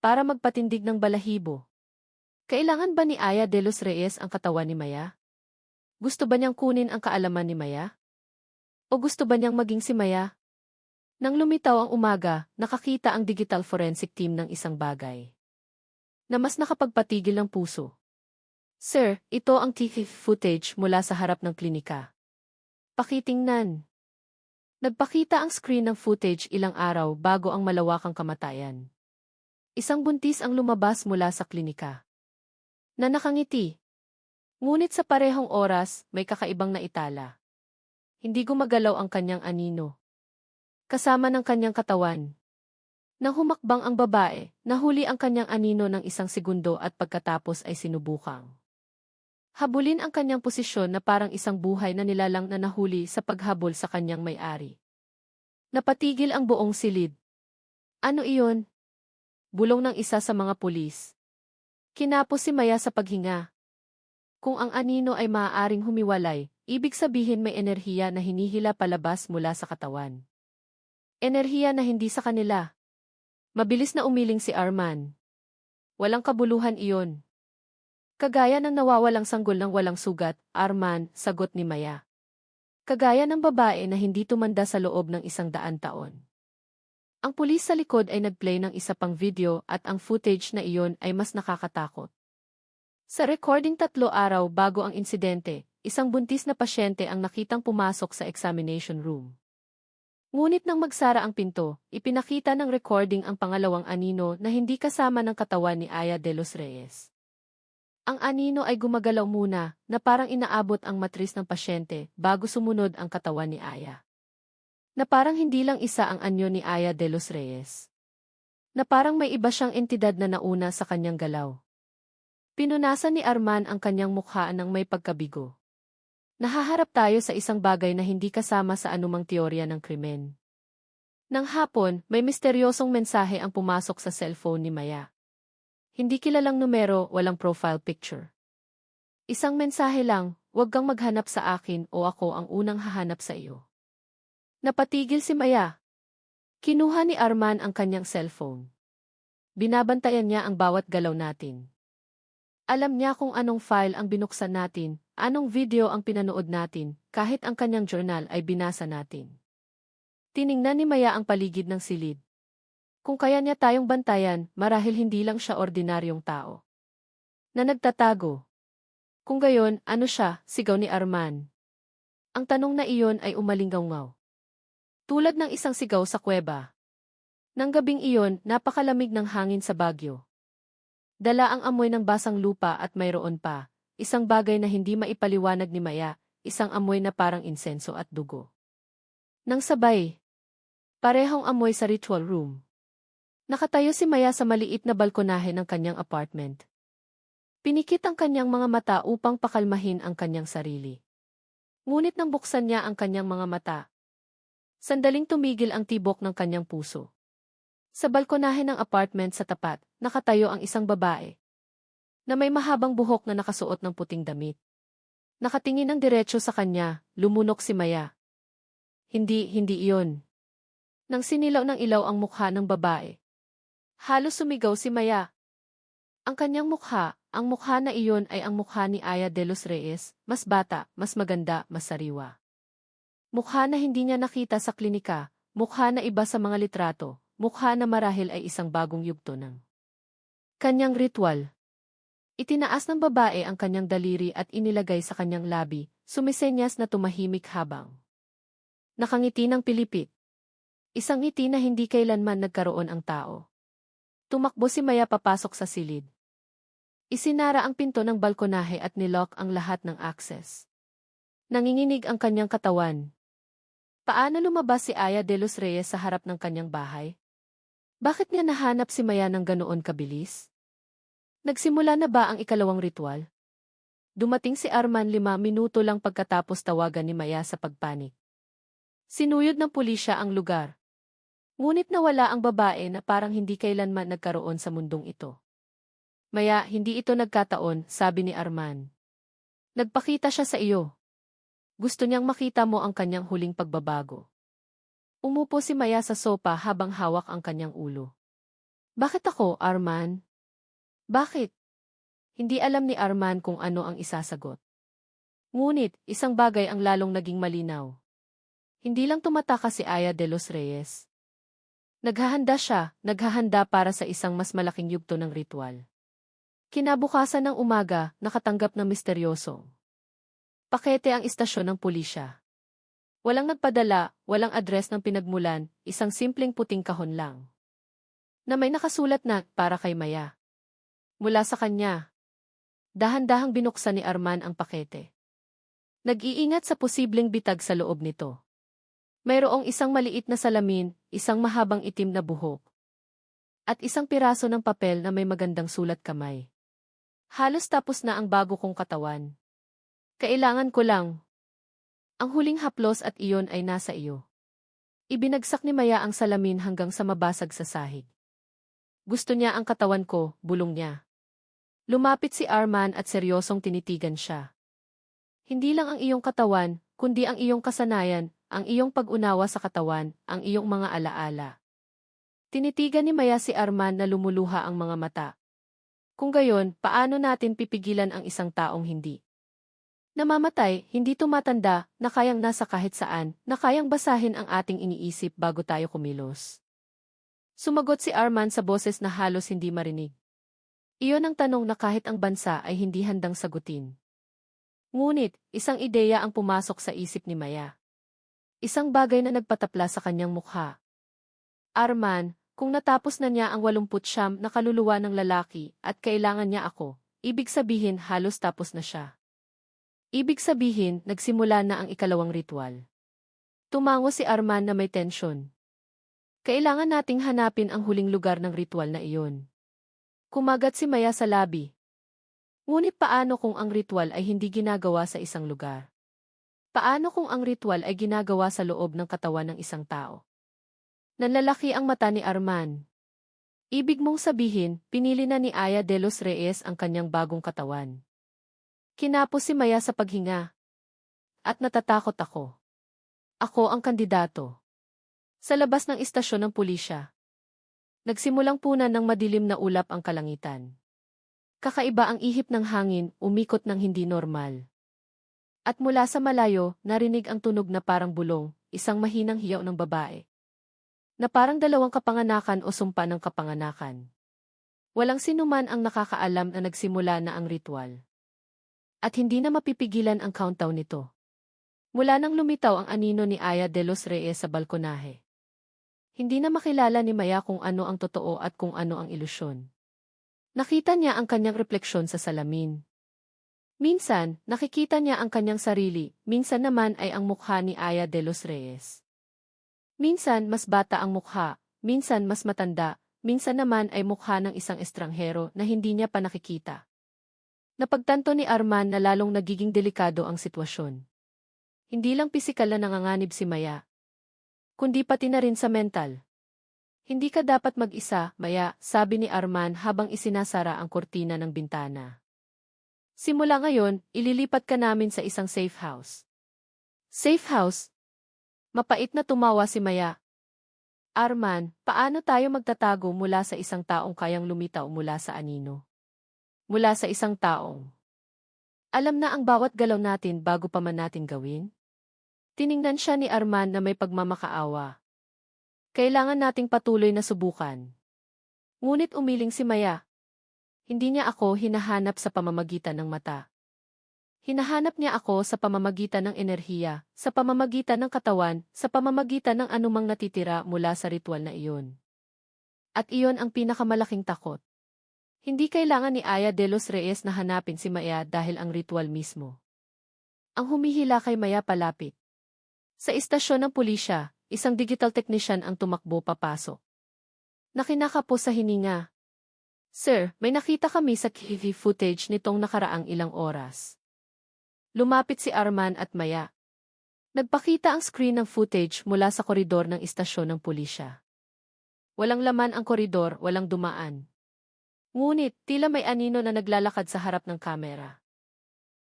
[SPEAKER 1] para magpatindig ng balahibo. Kailangan ba ni Aya de los Reyes ang katawan ni Maya? Gusto ba niyang kunin ang kaalaman ni Maya? O gusto ba niyang maging si Maya? Nang lumitaw ang umaga, nakakita ang digital forensic team ng isang bagay na mas nakapagpatigil ng puso. Sir, ito ang TV footage mula sa harap ng klinika. Pakitingnan. Nagpakita ang screen ng footage ilang araw bago ang malawakang kamatayan. Isang buntis ang lumabas mula sa klinika na nakangiti. Ngunit sa parehong oras, may kakaibang naitala. Hindi gumagalaw ang kanyang anino kasama ng kanyang katawan. Nang humakbang ang babae, nahuli ang kanyang anino ng isang segundo at pagkatapos ay sinubukang habulin ang kanyang posisyon na parang isang buhay na nilalang na nahuli sa paghabol sa kanyang may-ari. Napatigil ang buong silid. Ano iyon? Bulong ng isa sa mga pulis. Kinapos si Maya sa paghinga. Kung ang anino ay maaaring humiwalay, ibig sabihin may enerhiya na hinihila palabas mula sa katawan. Enerhiya na hindi sa kanila. Mabilis na umiling si Arman. Walang kabuluhan iyon. Kagaya ng nawawalang sanggol ng walang sugat, Arman, sagot ni Maya. Kagaya ng babae na hindi tumanda sa loob ng 100 taon. Ang pulis sa likod ay nagplay ng isa pang video at ang footage na iyon ay mas nakakatakot. Sa recording 3 araw bago ang insidente, isang buntis na pasyente ang nakitang pumasok sa examination room. Ngunit nang magsara ang pinto, ipinakita ng recording ang pangalawang anino na hindi kasama ng katawan ni Aya de los Reyes. Ang anino ay gumagalaw muna na parang inaabot ang matris ng pasyente bago sumunod ang katawan ni Aya. Na parang hindi lang isa ang anyo ni Aya de los Reyes. Na parang may iba siyang entidad na nauna sa kanyang galaw. Pinunasan ni Arman ang kanyang mukha ng may pagkabigo. Nahaharap tayo sa isang bagay na hindi kasama sa anumang teorya ng krimen. Nang hapon, may misteryosong mensahe ang pumasok sa cellphone ni Maya. Hindi kilalang numero, walang profile picture. Isang mensahe lang, huwag kang maghanap sa akin o ako ang unang hahanap sa iyo. Napatigil si Maya. Kinuha ni Arman ang kanyang cellphone. Binabantayan niya ang bawat galaw natin. Alam niya kung anong file ang binuksan natin, anong video ang pinanood natin, kahit ang kanyang journal ay binasa natin. Tiningnan ni Maya ang paligid ng silid. Kung kaya niya tayong bantayan, marahil hindi lang siya ordinaryong tao na nagtatago. Kung gayon, ano siya, sigaw ni Arman. Ang tanong na iyon ay umalinggaw-ngaw. Tulad ng isang sigaw sa kuweba. Nang gabing iyon, napakalamig ng hangin sa Baguio. Dala ang amoy ng basang lupa at mayroon pa, isang bagay na hindi maipaliwanag ni Maya, isang amoy na parang insenso at dugo. Nang sabay, parehong amoy sa ritual room. Nakatayo si Maya sa maliit na balkonahe ng kanyang apartment. Pinikit ang kanyang mga mata upang pakalmahin ang kanyang sarili. Ngunit nang buksan niya ang kanyang mga mata, sandaling tumigil ang tibok ng kanyang puso. Sa balkonahe ng apartment sa tapat, nakatayo ang isang babae na may mahabang buhok na nakasuot ng puting damit. Nakatingin ng diretso sa kanya, lumunok si Maya. Hindi iyon. Nang sinilaw ng ilaw ang mukha ng babae, halos sumigaw si Maya. Ang kanyang mukha, ang mukha na iyon ay ang mukha ni Aya de los Reyes, mas bata, mas maganda, mas sariwa. Mukha na hindi niya nakita sa klinika, mukha na iba sa mga litrato, mukha na marahil ay isang bagong yugto ng kanyang ritual. Itinaas ng babae ang kanyang daliri at inilagay sa kanyang labi, sumisenyas na tumahimik habang nakangiti ng pilipit. Isang ngiti na hindi kailanman nagkaroon ang tao. Tumakbo si Maya papasok sa silid. Isinara ang pinto ng balkonahe at nilock ang lahat ng access. Nanginginig ang kanyang katawan. Paano lumabas si Aya de los Reyes sa harap ng kanyang bahay? Bakit niya nahanap si Maya ng ganoon kabilis? Nagsimula na ba ang ikalawang ritual? Dumating si Arman 5 minuto lang pagkatapos tawagan ni Maya sa pagpanik. Sinuyod ng pulisya ang lugar. Ngunit nawala ang babae na parang hindi kailanman nagkaroon sa mundong ito. Maya, hindi ito nagkataon, sabi ni Arman. Nagpakita siya sa iyo. Gusto niyang makita mo ang kanyang huling pagbabago. Umupo si Maya sa sopa habang hawak ang kanyang ulo. Bakit ako, Arman? Bakit? Hindi alam ni Arman kung ano ang isasagot. Ngunit, isang bagay ang lalong naging malinaw. Hindi lang tumataka si Aya de los Reyes. Naghahanda para sa isang mas malaking yugto ng ritual. Kinabukasan ng umaga, nakatanggap ng misteryoso. Pakete ang istasyon ng pulisya. Walang nagpadala, walang address ng pinagmulan, isang simpleng puting kahon lang. Na may nakasulat na, para kay Maya. Mula sa kanya. Dahan-dahang binuksan ni Arman ang pakete. Nag-iingat sa posibleng bitag sa loob nito. Mayroong isang maliit na salamin, isang mahabang itim na buhok. At isang piraso ng papel na may magandang sulat kamay. Halos tapos na ang bago kong katawan. Kailangan ko lang. Ang huling haplos at iyon ay nasa iyo. Ibinagsak ni Maya ang salamin hanggang sa mabasag sa sahig. Gusto niya ang katawan ko, bulong niya. Lumapit si Arman at seryosong tinitigan siya. Hindi lang ang iyong katawan, kundi ang iyong kasanayan, ang iyong pag-unawa sa katawan, ang iyong mga alaala. Tinitigan ni Maya si Arman na lumuluha ang mga mata. Kung gayon, paano natin pipigilan ang isang taong hindi namamatay, hindi tumatanda, na kayang nasa kahit saan, na kayang basahin ang ating iniisip bago tayo kumilos? Sumagot si Arman sa boses na halos hindi marinig. Iyon ang tanong na kahit ang bansa ay hindi handang sagutin. Ngunit, isang ideya ang pumasok sa isip ni Maya. Isang bagay na nagpatapla sa kanyang mukha. Arman, kung natapos na niya ang 89 na kaluluwa ng lalaki at kailangan niya ako, ibig sabihin halos tapos na siya. Ibig sabihin, nagsimula na ang ikalawang ritual. Tumango si Arman na may tensyon. Kailangan nating hanapin ang huling lugar ng ritual na iyon. Kumagat si Maya sa labi. Ngunit paano kung ang ritual ay hindi ginagawa sa isang lugar? Paano kung ang ritual ay ginagawa sa loob ng katawan ng isang tao? Nanlalaki ang mata ni Arman. Ibig mong sabihin, pinili na ni Aya de los Reyes ang kanyang bagong katawan. Kinapos si Maya sa paghinga. At natatakot ako. Ako ang kandidato. Sa labas ng istasyon ng pulisya. Nagsimulang punan ng madilim na ulap ang kalangitan. Kakaiba ang ihip ng hangin, umikot ng hindi normal. At mula sa malayo, narinig ang tunog na parang bulong, isang mahinang hiyaw ng babae. Na parang dalawang kapanganakan o sumpa ng kapanganakan. Walang sinuman ang nakakaalam na nagsimula na ang ritual. At hindi na mapipigilan ang countdown nito. Mula nang lumitaw ang anino ni Aya de los Reyes sa balkonahe. Hindi na makilala ni Maya kung ano ang totoo at kung ano ang ilusyon. Nakita niya ang kanyang refleksyon sa salamin. Minsan, nakikita niya ang kanyang sarili, minsan naman ay ang mukha ni Aya de los Reyes. Minsan mas bata ang mukha, minsan mas matanda, minsan naman ay mukha ng isang estranghero na hindi niya pa nakikita. Napagtanto ni Arman na lalong nagiging delikado ang sitwasyon. Hindi lang pisikal na nanganganib si Maya, kundi pati na rin sa mental. Hindi ka dapat mag-isa, Maya, sabi ni Arman habang isinasara ang kurtina ng bintana. Simula ngayon, ililipat ka namin sa isang safe house. Safe house? Mapait na tumawa si Maya. Arman, paano tayo magtatago mula sa isang taong kayang lumitaw mula sa anino? Mula sa isang taong alam na ang bawat galaw natin bago pa man natin gawin? Tiningnan siya ni Arman na may pagmamakaawa. Kailangan nating patuloy na subukan. Ngunit umiling si Maya. Hindi niya ako hinahanap sa pamamagitan ng mata. Hinahanap niya ako sa pamamagitan ng enerhiya, sa pamamagitan ng katawan, sa pamamagitan ng anumang natitira mula sa ritual na iyon. At iyon ang pinakamalaking takot. Hindi kailangan ni Aya de los Reyes na hanapin si Maya dahil ang ritual mismo ang humihila kay Maya palapit. Sa istasyon ng pulisya, isang digital technician ang tumakbo papasok. Nakinakapos sa hininga. Sir, may nakita kami sa TV footage nitong nakaraang ilang oras. Lumapit si Arman at Maya. Nagpakita ang screen ng footage mula sa koridor ng istasyon ng pulisya. Walang laman ang koridor, walang dumaan. Ngunit, tila may anino na naglalakad sa harap ng kamera.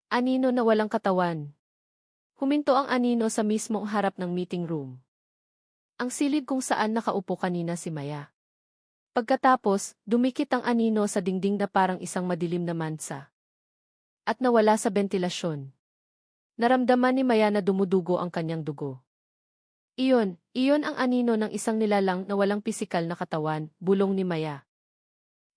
[SPEAKER 1] Anino na walang katawan. Huminto ang anino sa mismong harap ng meeting room. Ang silid kung saan nakaupo kanina si Maya. Pagkatapos, dumikit ang anino sa dingding na parang isang madilim na mansa. At nawala sa bentilasyon. Naramdaman ni Maya na dumudugo ang kanyang dugo. Iyon ang anino ng isang nilalang na walang pisikal na katawan, bulong ni Maya.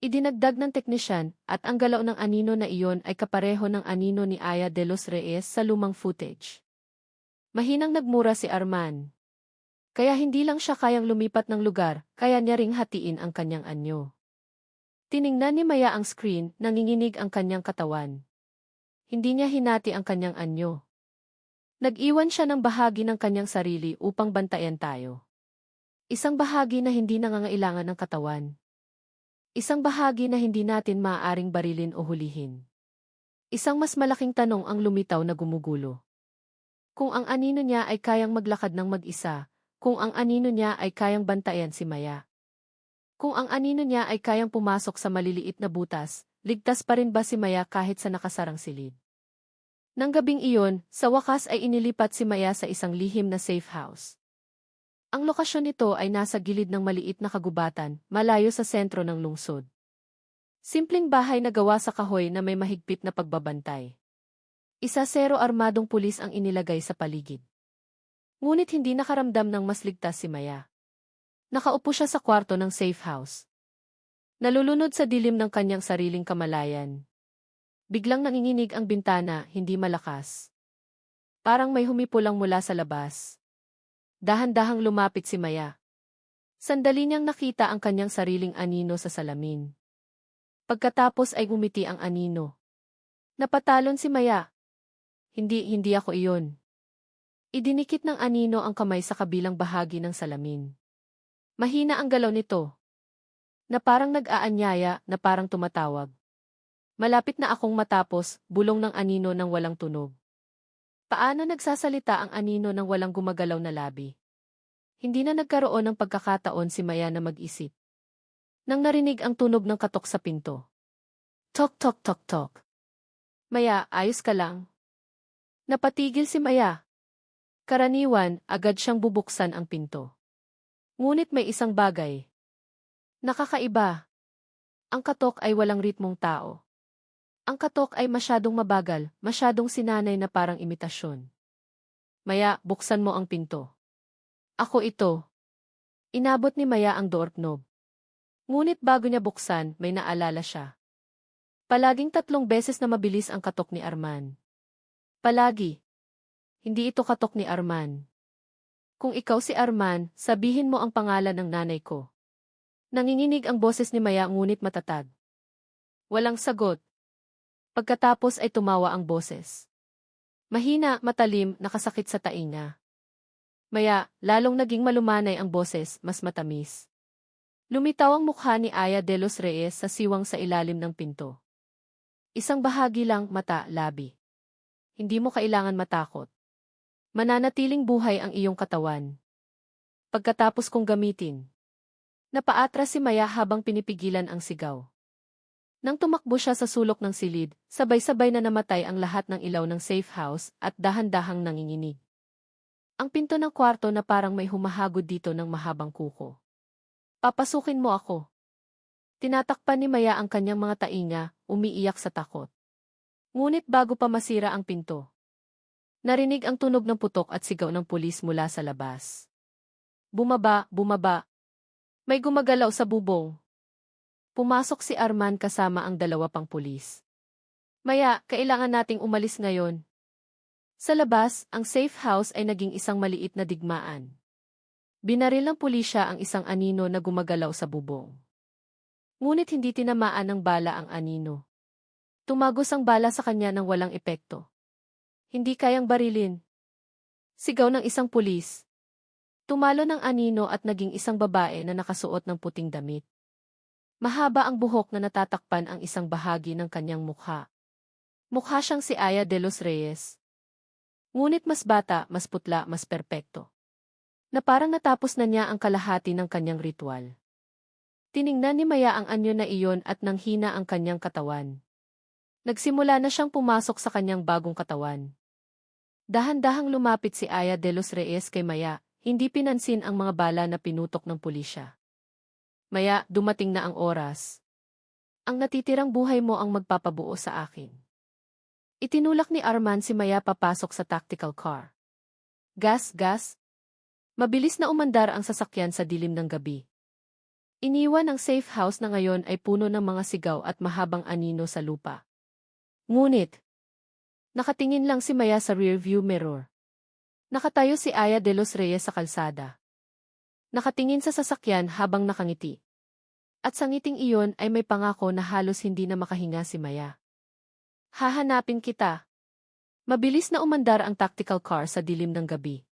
[SPEAKER 1] Idinagdag ng teknisyan, at ang galaw ng anino na iyon ay kapareho ng anino ni Aya de los Reyes sa lumang footage. Mahinang nagmura si Arman. Kaya hindi lang siya kayang lumipat ng lugar, kaya niya ring hatiin ang kanyang anyo. Tiningnan ni Maya ang screen, nanginginig ang kanyang katawan. Hindi niya hinati ang kanyang anyo. Nag-iwan siya ng bahagi ng kanyang sarili upang bantayan tayo. Isang bahagi na hindi nangangailangan ng katawan. Isang bahagi na hindi natin maaaring barilin o hulihin. Isang mas malaking tanong ang lumitaw na gumugulo. Kung ang anino niya ay kayang maglakad ng mag-isa, kung ang anino niya ay kayang bantayan si Maya. Kung ang anino niya ay kayang pumasok sa maliliit na butas, ligtas pa rin ba si Maya kahit sa nakasarang silid? Nang gabing iyon, sa wakas ay inilipat si Maya sa isang lihim na safe house. Ang lokasyon nito ay nasa gilid ng maliit na kagubatan, malayo sa sentro ng lungsod. Simpleng bahay na gawa sa kahoy na may mahigpit na pagbabantay. Isa-0 armadong pulis ang inilagay sa paligid. Ngunit hindi nakaramdam ng mas ligtas si Maya. Nakaupo siya sa kwarto ng safe house. Nalulunod sa dilim ng kanyang sariling kamalayan. Biglang nanginginig ang bintana, hindi malakas. Parang may humipulang mula sa labas. Dahan-dahang lumapit si Maya. Sandali niyang nakita ang kanyang sariling anino sa salamin. Pagkatapos ay umiti ang anino. Napatalon si Maya. Hindi ako iyon. Idinikit ng anino ang kamay sa kabilang bahagi ng salamin. Mahina ang galaw nito. Na parang nag-aanyaya, na parang tumatawag. Malapit na akong matapos, bulong ng anino ng walang tunog. Paano nagsasalita ang anino ng walang gumagalaw na labi? Hindi na nagkaroon ng pagkakataon si Maya na mag-isip. Nang narinig ang tunog ng katok sa pinto. Tok tok tok tok. Maya, ayos ka lang? Napatigil si Maya. Karaniwan, agad siyang bubuksan ang pinto. Ngunit may isang bagay. Nakakaiba. Ang katok ay walang ritmong tao. Ang katok ay masyadong mabagal, masyadong sinanay na parang imitasyon. Maya, buksan mo ang pinto. Ako ito. Inabot ni Maya ang doorknob. Ngunit bago niya buksan, may naalala siya. Palaging 3 beses na mabilis ang katok ni Arman. Palagi. Hindi ito katok ni Arman. Kung ikaw si Arman, sabihin mo ang pangalan ng nanay ko. Nanginginig ang boses ni Maya ngunit matatag. Walang sagot. Pagkatapos ay tumawa ang boses. Mahina, matalim, nakasakit sa tainga. Maya, lalong naging malumanay ang boses, mas matamis. Lumitaw ang mukha ni Aya de los Reyes sa siwang sa ilalim ng pinto. Isang bahagi lang, mata, labi. Hindi mo kailangan matakot. Mananatiling buhay ang iyong katawan. Pagkatapos kong gamitin. Napaatras si Maya habang pinipigilan ang sigaw. Nang tumakbo siya sa sulok ng silid, sabay-sabay na namatay ang lahat ng ilaw ng safe house at dahan-dahang nanginginig. Ang pinto ng kwarto na parang may humahagod dito ng mahabang kuko. Papasukin mo ako. Tinatakpan ni Maya ang kanyang mga tainga, umiiyak sa takot. Ngunit bago pa masira ang pinto. Narinig ang tunog ng putok at sigaw ng pulis mula sa labas. Bumaba, bumaba. May gumagalaw sa bubong. Pumasok si Arman kasama ang 2 pang pulis. Maya, kailangan nating umalis ngayon. Sa labas, ang safe house ay naging isang maliit na digmaan. Binaril ng pulisya ang isang anino na gumagalaw sa bubong. Ngunit hindi tinamaan ng bala ang anino. Tumagos ang bala sa kanya ng walang epekto. Hindi kayang barilin. Sigaw ng isang pulis. Tumalo ng anino at naging isang babae na nakasuot ng puting damit. Mahaba ang buhok na natatakpan ang isang bahagi ng kanyang mukha. Mukha siyang si Aya de los Reyes. Ngunit mas bata, mas putla, mas perpekto. Na parang natapos na niya ang kalahati ng kanyang ritual. Tiningnan ni Maya ang anyo na iyon at nanghina ang kanyang katawan. Nagsimula na siyang pumasok sa kanyang bagong katawan. Dahan-dahang lumapit si Aya de los Reyes kay Maya, hindi pinansin ang mga bala na pinutok ng pulisya. Maya, dumating na ang oras. Ang natitirang buhay mo ang magpapabuo sa akin. Itinulak ni Arman si Maya papasok sa tactical car. Gas, gas. Mabilis na umandar ang sasakyan sa dilim ng gabi. Iniwan ang safe house na ngayon ay puno ng mga sigaw at mahabang anino sa lupa. Ngunit, nakatingin lang si Maya sa rearview mirror. Nakatayo si Aya de los Reyes sa kalsada. Nakatingin sa sasakyan habang nakangiti. At sa ngiting iyon ay may pangako na halos hindi na makahinga si Maya. Hahanapin kita. Mabilis na umandar ang tactical car sa dilim ng gabi.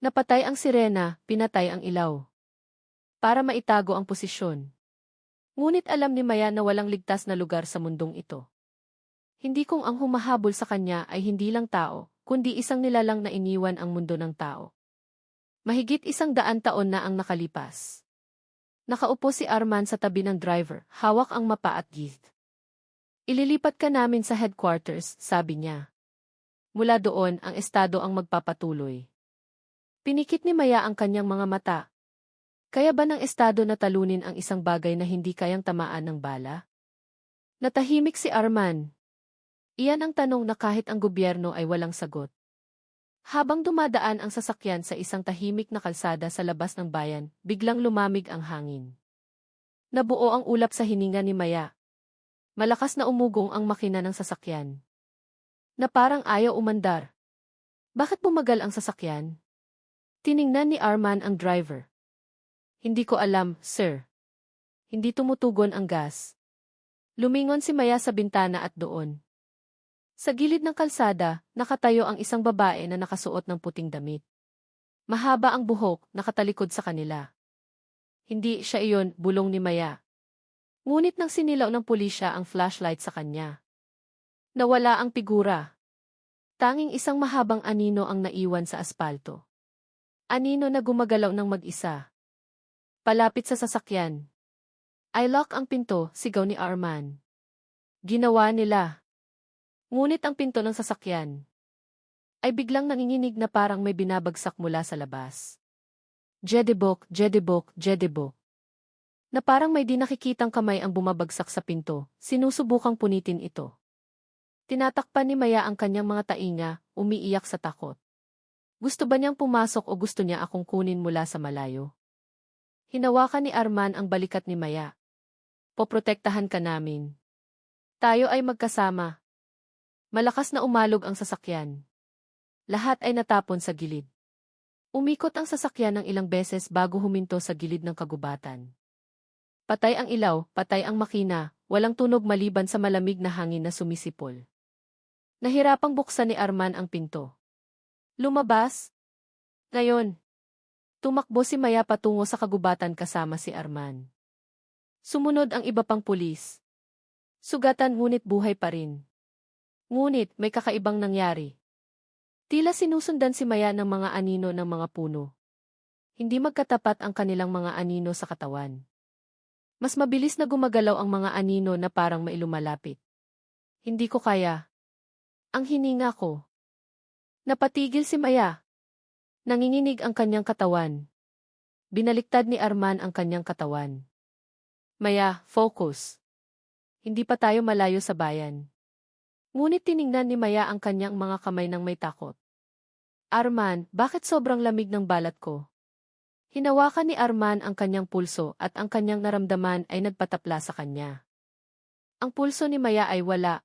[SPEAKER 1] Napatay ang sirena, pinatay ang ilaw. Para maitago ang posisyon. Ngunit alam ni Maya na walang ligtas na lugar sa mundong ito. Hindi kung ang humahabol sa kanya ay hindi lang tao, kundi isang nilalang na iniwan ang mundo ng tao. Mahigit 100 taon na ang nakalipas. Nakaupo si Arman sa tabi ng driver, hawak ang mapa at gift. Ililipat ka namin sa headquarters, sabi niya. Mula doon, ang estado ang magpapatuloy. Pinikit ni Maya ang kanyang mga mata. Kaya ba ng estado na talunin ang isang bagay na hindi kayang tamaan ng bala? Natahimik si Arman. Iyan ang tanong na kahit ang gobyerno ay walang sagot. Habang dumadaan ang sasakyan sa isang tahimik na kalsada sa labas ng bayan, biglang lumamig ang hangin. Nabuo ang ulap sa hininga ni Maya. Malakas na umugong ang makina ng sasakyan. Na parang ayaw umandar. Bakit bumagal ang sasakyan? Tiningnan ni Arman ang driver. Hindi ko alam, sir. Hindi tumutugon ang gas. Lumingon si Maya sa bintana at doon. Sa gilid ng kalsada, nakatayo ang isang babae na nakasuot ng puting damit. Mahaba ang buhok, nakatalikod sa kanila. Hindi siya iyon, bulong ni Maya. Ngunit nang sinilaw ng pulisya ang flashlight sa kanya. Nawala ang figura. Tanging isang mahabang anino ang naiwan sa aspalto. Anino na gumagalaw ng mag-isa. Palapit sa sasakyan. I lock ang pinto, sigaw ni Arman. Ginawa nila. Ngunit ang pinto ng sasakyan ay biglang nanginginig na parang may binabagsak mula sa labas. Jedebok, jedebok, jedebok. Na parang may di nakikitang kamay ang bumabagsak sa pinto, sinusubukang punitin ito. Tinatakpan ni Maya ang kanyang mga tainga, umiiyak sa takot. Gusto ba niyang pumasok o gusto niya akong kunin mula sa malayo? Hinawakan ni Arman ang balikat ni Maya. Poprotektahan ka namin. Tayo ay magkasama. Malakas na umalog ang sasakyan. Lahat ay natapon sa gilid. Umikot ang sasakyan ng ilang beses bago huminto sa gilid ng kagubatan. Patay ang ilaw, patay ang makina, walang tunog maliban sa malamig na hangin na sumisipol. Nahirapang buksan ni Arman ang pinto. Lumabas? Ngayon. Tumakbo si Maya patungo sa kagubatan kasama si Arman. Sumunod ang iba pang pulis. Sugatan ngunit buhay pa rin. Ngunit may kakaibang nangyari. Tila sinusundan si Maya ng mga anino ng mga puno. Hindi magkatapat ang kanilang mga anino sa katawan. Mas mabilis na gumagalaw ang mga anino na parang mailumalapit. Hindi ko kaya. Ang hininga ko. Napatigil si Maya. Nanginginig ang kanyang katawan. Binaliktad ni Arman ang kanyang katawan. Maya, focus. Hindi pa tayo malayo sa bayan. Ngunit tiningnan ni Maya ang kanyang mga kamay ng may takot. Arman, bakit sobrang lamig ng balat ko? Hinawakan ni Arman ang kanyang pulso at ang kanyang naramdaman ay nagpatapla sa kanya. Ang pulso ni Maya ay wala.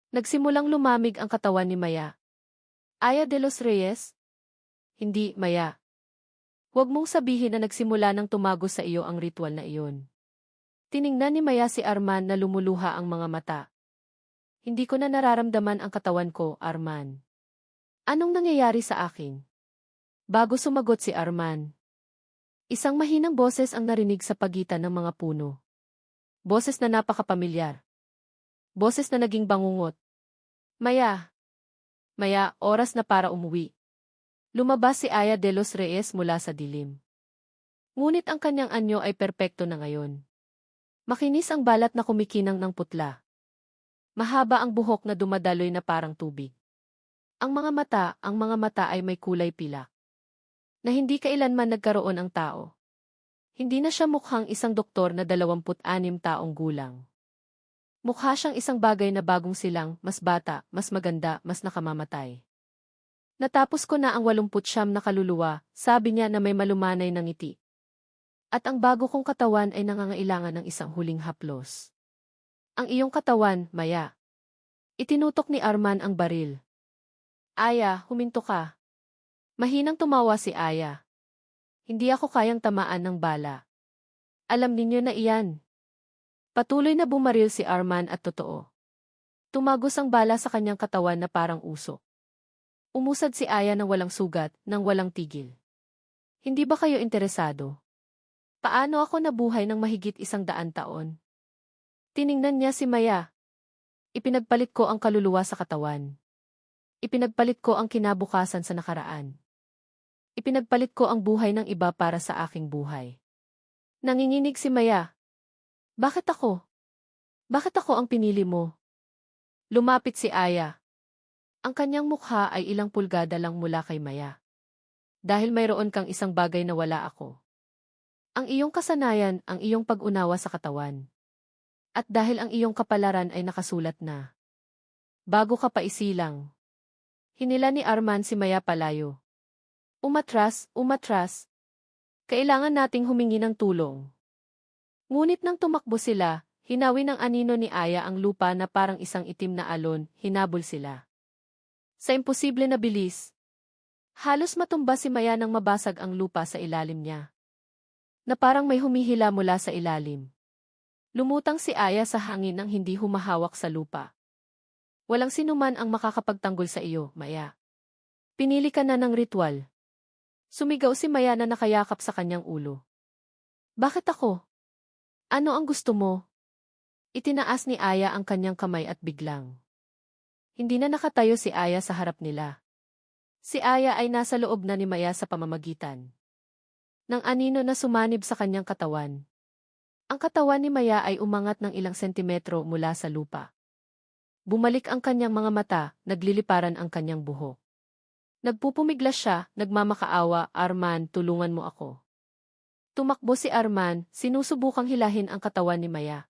[SPEAKER 1] Nagsimulang lumamig ang katawan ni Maya. Aya de los Reyes? Hindi, Maya. Huwag mong sabihin na nagsimula nang tumago sa iyo ang ritual na iyon. Tiningnan ni Maya si Arman na lumuluha ang mga mata. Hindi ko na nararamdaman ang katawan ko, Arman. Anong nangyayari sa akin? Bago sumagot si Arman. Isang mahinang boses ang narinig sa pagitan ng mga puno. Boses na napakapamilyar. Boses na naging bangungot. Maya. Maya, oras na para umuwi. Lumabas si Aya de los Reyes mula sa dilim. Ngunit ang kanyang anyo ay perpekto na ngayon. Makinis ang balat na kumikinang ng putla. Mahaba ang buhok na dumadaloy na parang tubig. Ang mga mata ay may kulay pilak. Na hindi kailanman nagkaroon ang tao. Hindi na siya mukhang isang doktor na 26 taong gulang. Mukha siyang isang bagay na bagong silang, mas bata, mas maganda, mas nakamamatay. Natapos ko na ang 89 na kaluluwa, sabi niya na may malumanay na ngiti. At ang bago kong katawan ay nangangailangan ng isang huling haplos. Ang iyong katawan, Maya. Itinutok ni Arman ang baril. Aya, huminto ka. Mahinang tumawa si Aya. Hindi ako kayang tamaan ng bala. Alam ninyo na iyan. Patuloy na bumaril si Arman at totoo. Tumagos ang bala sa kanyang katawan na parang usok. Umusad si Aya ng walang sugat, ng walang tigil. Hindi ba kayo interesado? Paano ako nabuhay ng mahigit 100 taon? Tiningnan niya si Maya. Ipinagpalit ko ang kaluluwa sa katawan. Ipinagpalit ko ang kinabukasan sa nakaraan. Ipinagpalit ko ang buhay ng iba para sa aking buhay. Nanginginig si Maya. Bakit ako? Bakit ako ang pinili mo? Lumapit si Aya. Ang kanyang mukha ay ilang pulgada lang mula kay Maya. Dahil mayroon kang isang bagay na wala ako. Ang iyong kasanayan, ang iyong pag-unawa sa katawan. At dahil ang iyong kapalaran ay nakasulat na. Bago ka pa isilang. Hinila ni Arman si Maya palayo. Umatras, umatras. Kailangan nating humingi ng tulong. Ngunit nang tumakbo sila, hinawi ng anino ni Aya ang lupa na parang isang itim na alon, hinabol sila. Sa imposible na bilis, halos matumba si Maya nang mabasag ang lupa sa ilalim niya. Na parang may humihila mula sa ilalim. Lumutang si Aya sa hangin nang hindi humahawak sa lupa. Walang sinuman ang makakapagtanggol sa iyo, Maya. Pinili ka na ng ritual. Sumigaw si Maya na nakayakap sa kanyang ulo. Bakit ako? Ano ang gusto mo? Itinaas ni Aya ang kanyang kamay at biglang. Hindi na nakatayo si Aya sa harap nila. Si Aya ay nasa loob na ni Maya sa pamamagitan ng anino na sumanib sa kanyang katawan. Ang katawan ni Maya ay umangat ng ilang sentimetro mula sa lupa. Bumalik ang kanyang mga mata, nagliliparan ang kanyang buhok. Nagpupumiglas siya, nagmamakaawa, Arman, tulungan mo ako. Tumakbo si Arman, sinusubukang hilahin ang katawan ni Maya.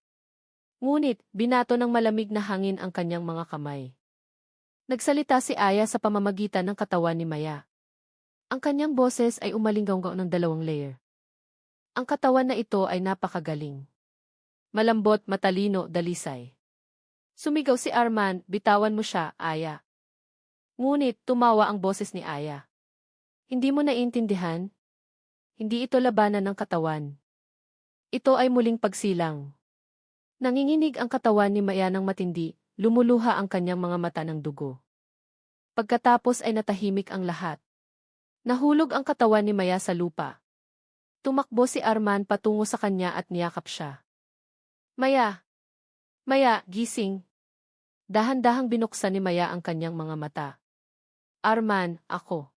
[SPEAKER 1] Ngunit, binato ng malamig na hangin ang kanyang mga kamay. Nagsalita si Aya sa pamamagitan ng katawan ni Maya. Ang kanyang boses ay umalinggaw ng 2 layer. Ang katawan na ito ay napakagaling. Malambot, matalino, dalisay. Sumigaw si Arman, bitawan mo siya, Aya. Ngunit, tumawa ang boses ni Aya. Hindi mo naiintindihan? Hindi ito labanan ng katawan. Ito ay muling pagsilang. Nanginginig ang katawan ni Maya ng matindi, lumuluha ang kanyang mga mata ng dugo. Pagkatapos ay natahimik ang lahat. Nahulog ang katawan ni Maya sa lupa. Tumakbo si Arman patungo sa kanya at niyakap siya. Maya! Maya, gising! Dahan-dahang binuksan ni Maya ang kanyang mga mata. Arman, ako.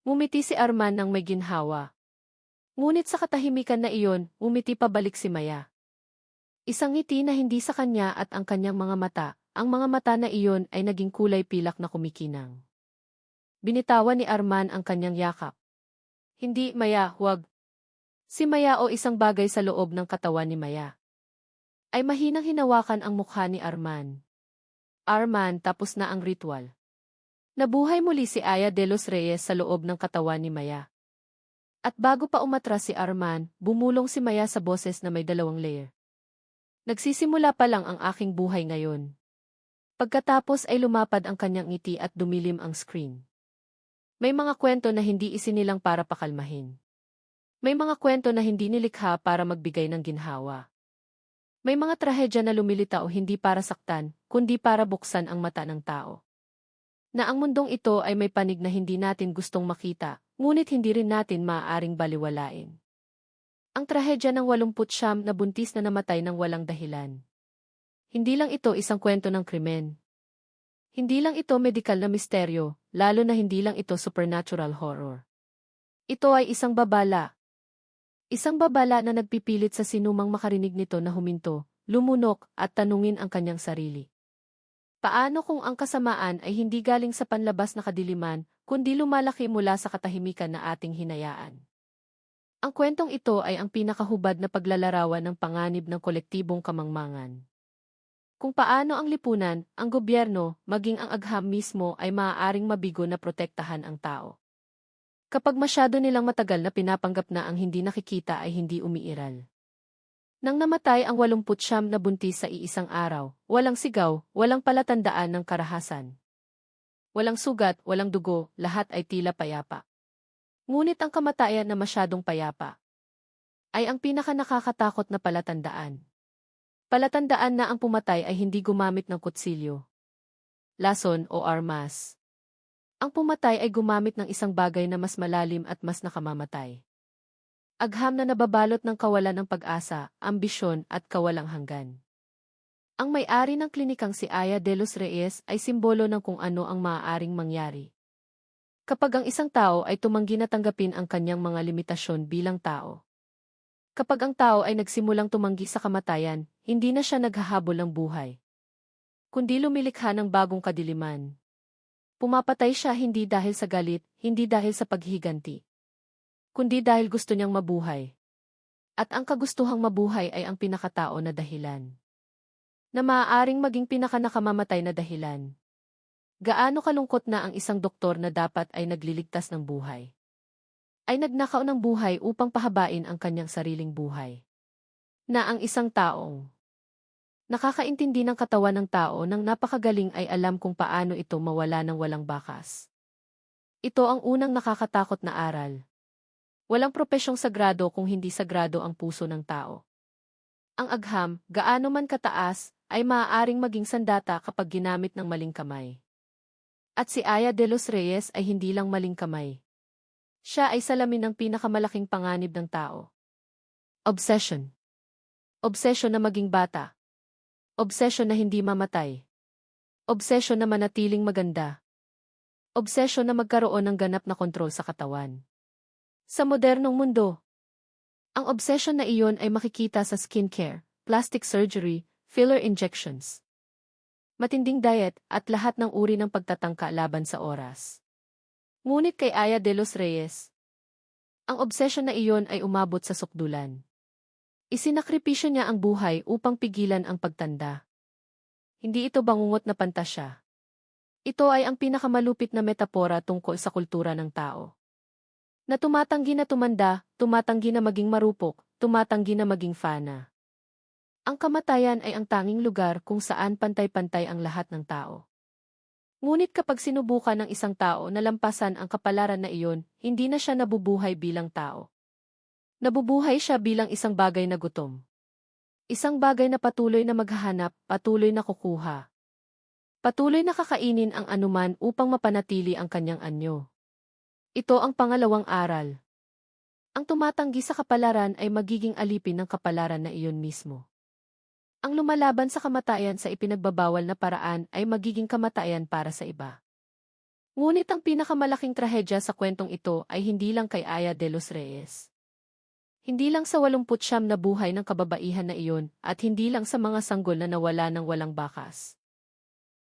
[SPEAKER 1] Ngumiti si Arman ng may ginhawa. Ngunit sa katahimikan na iyon, umiti pabalik si Maya. Isang ngiti na hindi sa kanya at ang kanyang mga mata, ang mga mata na iyon ay naging kulay pilak na kumikinang. Binitawan ni Arman ang kanyang yakap. Hindi, Maya, huwag. Si Maya o isang bagay sa loob ng katawan ni Maya ay mahinang hinawakan ang mukha ni Arman. Arman, tapos na ang ritual. Nabuhay muli si Aya de los Reyes sa loob ng katawan ni Maya. At bago pa umatras si Arman, bumulong si Maya sa boses na may 2 layer. Nagsisimula pa lang ang aking buhay ngayon. Pagkatapos ay lumapad ang kanyang ngiti at dumilim ang screen. May mga kwento na hindi isinilang para pakalmahin. May mga kwento na hindi nilikha para magbigay ng ginhawa. May mga trahedya na lumilitaw hindi para saktan, kundi para buksan ang mata ng tao. Na ang mundong ito ay may panig na hindi natin gustong makita, ngunit hindi rin natin maaaring baliwalain. Ang trahedya ng 89 na buntis na namatay ng walang dahilan. Hindi lang ito isang kwento ng krimen. Hindi lang ito medikal na misteryo, lalo na hindi lang ito supernatural horror. Ito ay isang babala. Isang babala na nagpipilit sa sinumang makarinig nito na huminto, lumunok at tanungin ang kanyang sarili. Paano kung ang kasamaan ay hindi galing sa panlabas na kadiliman, kundi lumalaki mula sa katahimikan na ating hinayaan? Ang kwentong ito ay ang pinakahubad na paglalarawan ng panganib ng kolektibong kamangmangan. Kung paano ang lipunan, ang gobyerno, maging ang agham mismo ay maaaring mabigo na protektahan ang tao. Kapag masyado nilang matagal na pinapanggap na ang hindi nakikita ay hindi umiiral. Nang namatay ang 89 na buntis sa iisang araw, walang sigaw, walang palatandaan ng karahasan. Walang sugat, walang dugo, lahat ay tila payapa. Ngunit ang kamatayan na masyadong payapa ay ang pinakanakakatakot na palatandaan. Palatandaan na ang pumatay ay hindi gumamit ng kutsilyo, lason o armas. Ang pumatay ay gumamit ng isang bagay na mas malalim at mas nakamamatay. Agham na nababalot ng kawalan ng pag-asa, ambisyon at kawalang hanggan. Ang may-ari ng klinikang si Aya de los Reyes ay simbolo ng kung ano ang maaaring mangyari. Kapag ang isang tao ay tumanggi na tanggapin ang kanyang mga limitasyon bilang tao. Kapag ang tao ay nagsimulang tumanggi sa kamatayan, hindi na siya naghahabol ng buhay, kundi lumilikha ng bagong kadiliman. Pumapatay siya hindi dahil sa galit, hindi dahil sa paghiganti, kundi dahil gusto niyang mabuhay. At ang kagustuhang mabuhay ay ang pinakatao na dahilan, na maaaring maging pinakanakamamatay na dahilan. Gaano kalungkot na ang isang doktor na dapat ay nagliligtas ng buhay, ay nagnakaw ng buhay upang pahabain ang kanyang sariling buhay. Na ang isang taong nakakaintindi ng katawan ng tao nang napakagaling ay alam kung paano ito mawala ng walang bakas. Ito ang unang nakakatakot na aral. Walang propesyong sagrado kung hindi sagrado ang puso ng tao. Ang agham, gaano man kataas, ay maaaring maging sandata kapag ginamit ng maling kamay. At si Aya de los Reyes ay hindi lang maling kamay. Siya ay salamin ng pinakamalaking panganib ng tao. Obsession. Obsession na maging bata. Obsession na hindi mamatay. Obsession na manatiling maganda. Obsession na magkaroon ng ganap na kontrol sa katawan. Sa modernong mundo, ang obsession na iyon ay makikita sa skincare, plastic surgery, filler injections, matinding diet at lahat ng uri ng pagtatangka laban sa oras. Ngunit kay Aya de los Reyes, ang obsession na iyon ay umabot sa sukdulan. Isinakripisyo niya ang buhay upang pigilan ang pagtanda. Hindi ito bangungot na pantasya. Ito ay ang pinakamalupit na metapora tungkol sa kultura ng tao. Na tumatanggi na tumanda, tumatanggi na maging marupok, tumatanggi na maging fana. Ang kamatayan ay ang tanging lugar kung saan pantay-pantay ang lahat ng tao. Ngunit kapag sinubukan ng isang tao na lampasan ang kapalaran na iyon, hindi na siya nabubuhay bilang tao. Nabubuhay siya bilang isang bagay na gutom. Isang bagay na patuloy na maghahanap, patuloy na kukuha. Patuloy na kakainin ang anuman upang mapanatili ang kanyang anyo. Ito ang pangalawang aral. Ang tumatanggi sa kapalaran ay magiging alipin ng kapalaran na iyon mismo. Ang lumalaban sa kamatayan sa ipinagbabawal na paraan ay magiging kamatayan para sa iba. Ngunit ang pinakamalaking trahedya sa kwentong ito ay hindi lang kay Aya de los Reyes. Hindi lang sa 89 na buhay ng kababaihan na iyon at hindi lang sa mga sanggol na nawala ng walang bakas.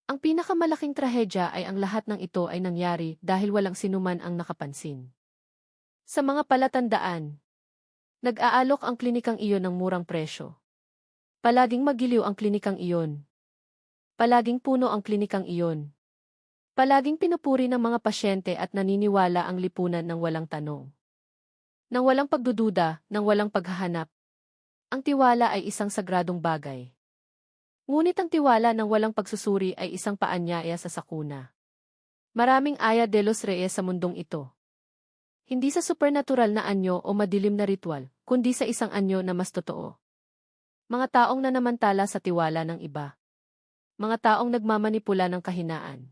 [SPEAKER 1] Ang pinakamalaking trahedya ay ang lahat ng ito ay nangyari dahil walang sinuman ang nakapansin. Sa mga palatandaan, nag-aalok ang klinikang iyon ng murang presyo. Palaging magiliw ang klinikang iyon. Palaging puno ang klinikang iyon. Palaging pinupuri ng mga pasyente at naniniwala ang lipunan ng walang tanong. Nang walang pagdududa, nang walang paghahanap. Ang tiwala ay isang sagradong bagay. Ngunit ang tiwala ng walang pagsusuri ay isang paanyaya sa sakuna. Maraming Aya de los Reyes sa mundong ito. Hindi sa supernatural na anyo o madilim na ritual, kundi sa isang anyo na mas totoo. Mga taong nanamantala sa tiwala ng iba. Mga taong nagmamanipula ng kahinaan.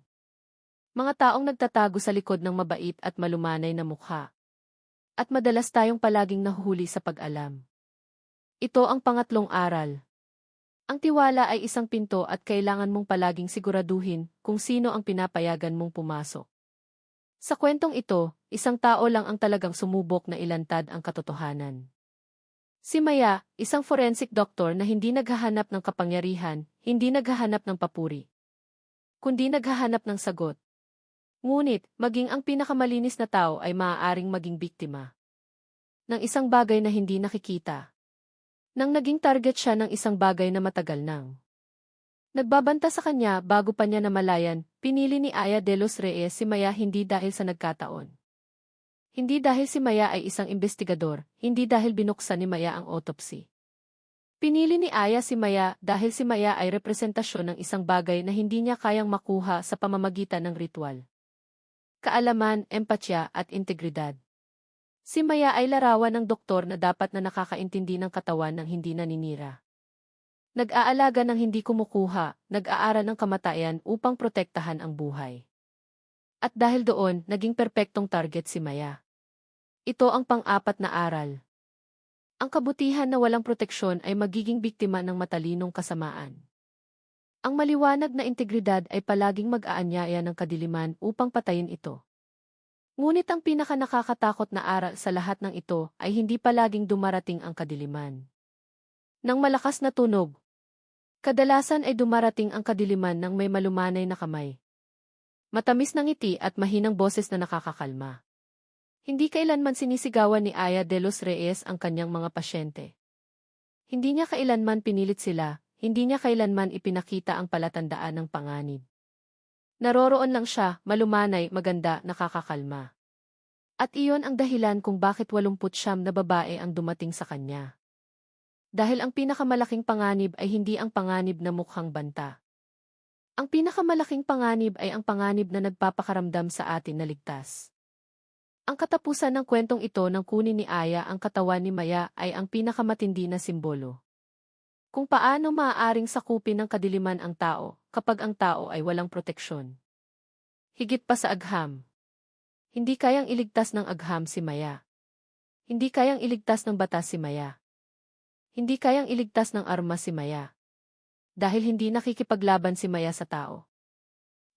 [SPEAKER 1] Mga taong nagtatago sa likod ng mabait at malumanay na mukha. At madalas tayong palaging nahuhuli sa pag-alam. Ito ang pangatlong aral. Ang tiwala ay isang pinto at kailangan mong palaging siguraduhin kung sino ang pinapayagan mong pumasok. Sa kwentong ito, isang tao lang ang talagang sumubok na ilantad ang katotohanan. Si Maya, isang forensic doctor na hindi naghahanap ng kapangyarihan, hindi naghahanap ng papuri, kundi naghahanap ng sagot. Ngunit, maging ang pinakamalinis na tao ay maaaring maging biktima. ng isang bagay na hindi nakikita. Nang naging target siya ng isang bagay na matagal nang nagbabanta sa kanya bago pa niya namalayan, pinili ni Aya de los Reyes si Maya hindi dahil sa nagkataon. Hindi dahil si Maya ay isang investigador, hindi dahil binuksan ni Maya ang autopsy. Pinili ni Aya si Maya dahil si Maya ay representasyon ng isang bagay na hindi niya kayang makuha sa pamamagitan ng ritual. Kaalaman, empatya at integridad. Si Maya ay larawan ng doktor na dapat na nakakaintindi ng katawan ng hindi naninira. Nag-aalaga ng hindi kumukuha, nag-aaral ng kamatayan upang protektahan ang buhay. At dahil doon, naging perpektong target si Maya. Ito ang pang-apat na aral. Ang kabutihan na walang proteksyon ay magiging biktima ng matalinong kasamaan. Ang maliwanag na integridad ay palaging mag-aanyaya ng kadiliman upang patayin ito. Ngunit ang pinaka-nakakatakot na aral sa lahat ng ito ay hindi palaging dumarating ang kadiliman. Nang malakas na tunog, kadalasan ay dumarating ang kadiliman ng may malumanay na kamay. Matamis na ngiti at mahinang boses na nakakakalma. Hindi kailanman sinisigawan ni Aya de los Reyes ang kanyang mga pasyente. Hindi niya kailanman pinilit sila, hindi niya kailanman ipinakita ang palatandaan ng panganib. Naroroon lang siya, malumanay, maganda, nakakakalma. At iyon ang dahilan kung bakit 89 na babae ang dumating sa kanya. Dahil ang pinakamalaking panganib ay hindi ang panganib na mukhang banta. Ang pinakamalaking panganib ay ang panganib na nagpapakaramdam sa atin na ligtas. Ang katapusan ng kwentong ito nang kunin ni Aya ang katawan ni Maya ay ang pinakamatindi na simbolo. Kung paano maaaring sakupin ng kadiliman ang tao kapag ang tao ay walang proteksyon. Higit pa sa agham. Hindi kayang iligtas ng agham si Maya. Hindi kayang iligtas ng batas si Maya. Hindi kayang iligtas ng armas si Maya. Dahil hindi nakikipaglaban si Maya sa tao.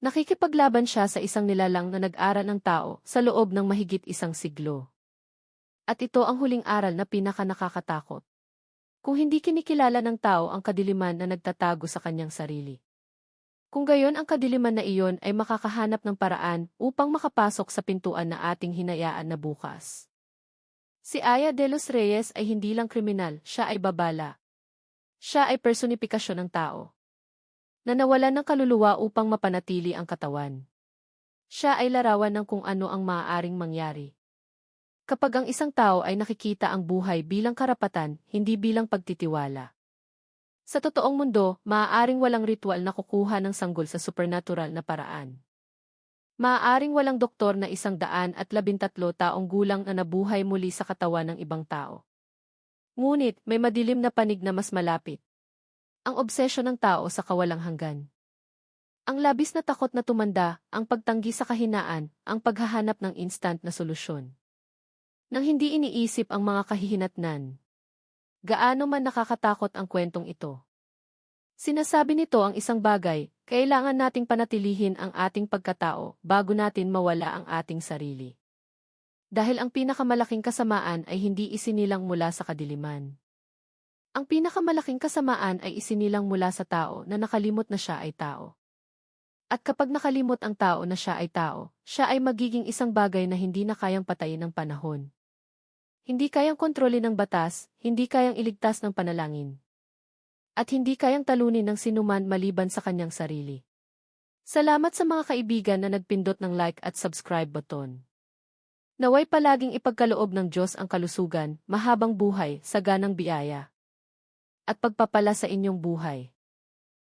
[SPEAKER 1] Nakikipaglaban siya sa isang nilalang na nag-aral ng tao sa loob ng mahigit isang siglo. At ito ang huling aral na pinaka-nakakatakot. Kung hindi kinikilala ng tao ang kadiliman na nagtatago sa kanyang sarili. Kung gayon ang kadiliman na iyon ay makakahanap ng paraan upang makapasok sa pintuan na ating hinayaan na bukas. Si Aya de los Reyes ay hindi lang kriminal, siya ay babala. Siya ay personifikasyon ng tao. Na nawalan ng kaluluwa upang mapanatili ang katawan. Siya ay larawan ng kung ano ang maaaring mangyari. Kapag ang isang tao ay nakikita ang buhay bilang karapatan, hindi bilang pagtitiwala. Sa totoong mundo, maaaring walang ritual na kukuha ng sanggol sa supernatural na paraan. Maaaring walang doktor na 113 taong gulang na nabuhay muli sa katawan ng ibang tao. Ngunit, may madilim na panig na mas malapit. Ang obsesyon ng tao sa kawalang hanggan. Ang labis na takot na tumanda, ang pagtanggi sa kahinaan, ang paghahanap ng instant na solusyon. Nang hindi iniisip ang mga kahihinatnan. Gaano man nakakatakot ang kwentong ito. Sinasabi nito ang isang bagay, kailangan nating panatilihin ang ating pagkatao bago natin mawala ang ating sarili. Dahil ang pinakamalaking kasamaan ay hindi isinilang mula sa kadiliman. Ang pinakamalaking kasamaan ay isinilang mula sa tao na nakalimot na siya ay tao. At kapag nakalimot ang tao na siya ay tao, siya ay magiging isang bagay na hindi na kayang patayin ng panahon. Hindi kayang kontrolin ng batas, hindi kayang iligtas ng panalangin. At hindi kayang talunin ng sinuman maliban sa kanyang sarili. Salamat sa mga kaibigan na nagpindot ng like at subscribe button. Naway palaging ipagkaloob ng Diyos ang kalusugan, mahabang buhay, saganang biyaya. At pagpapala sa inyong buhay.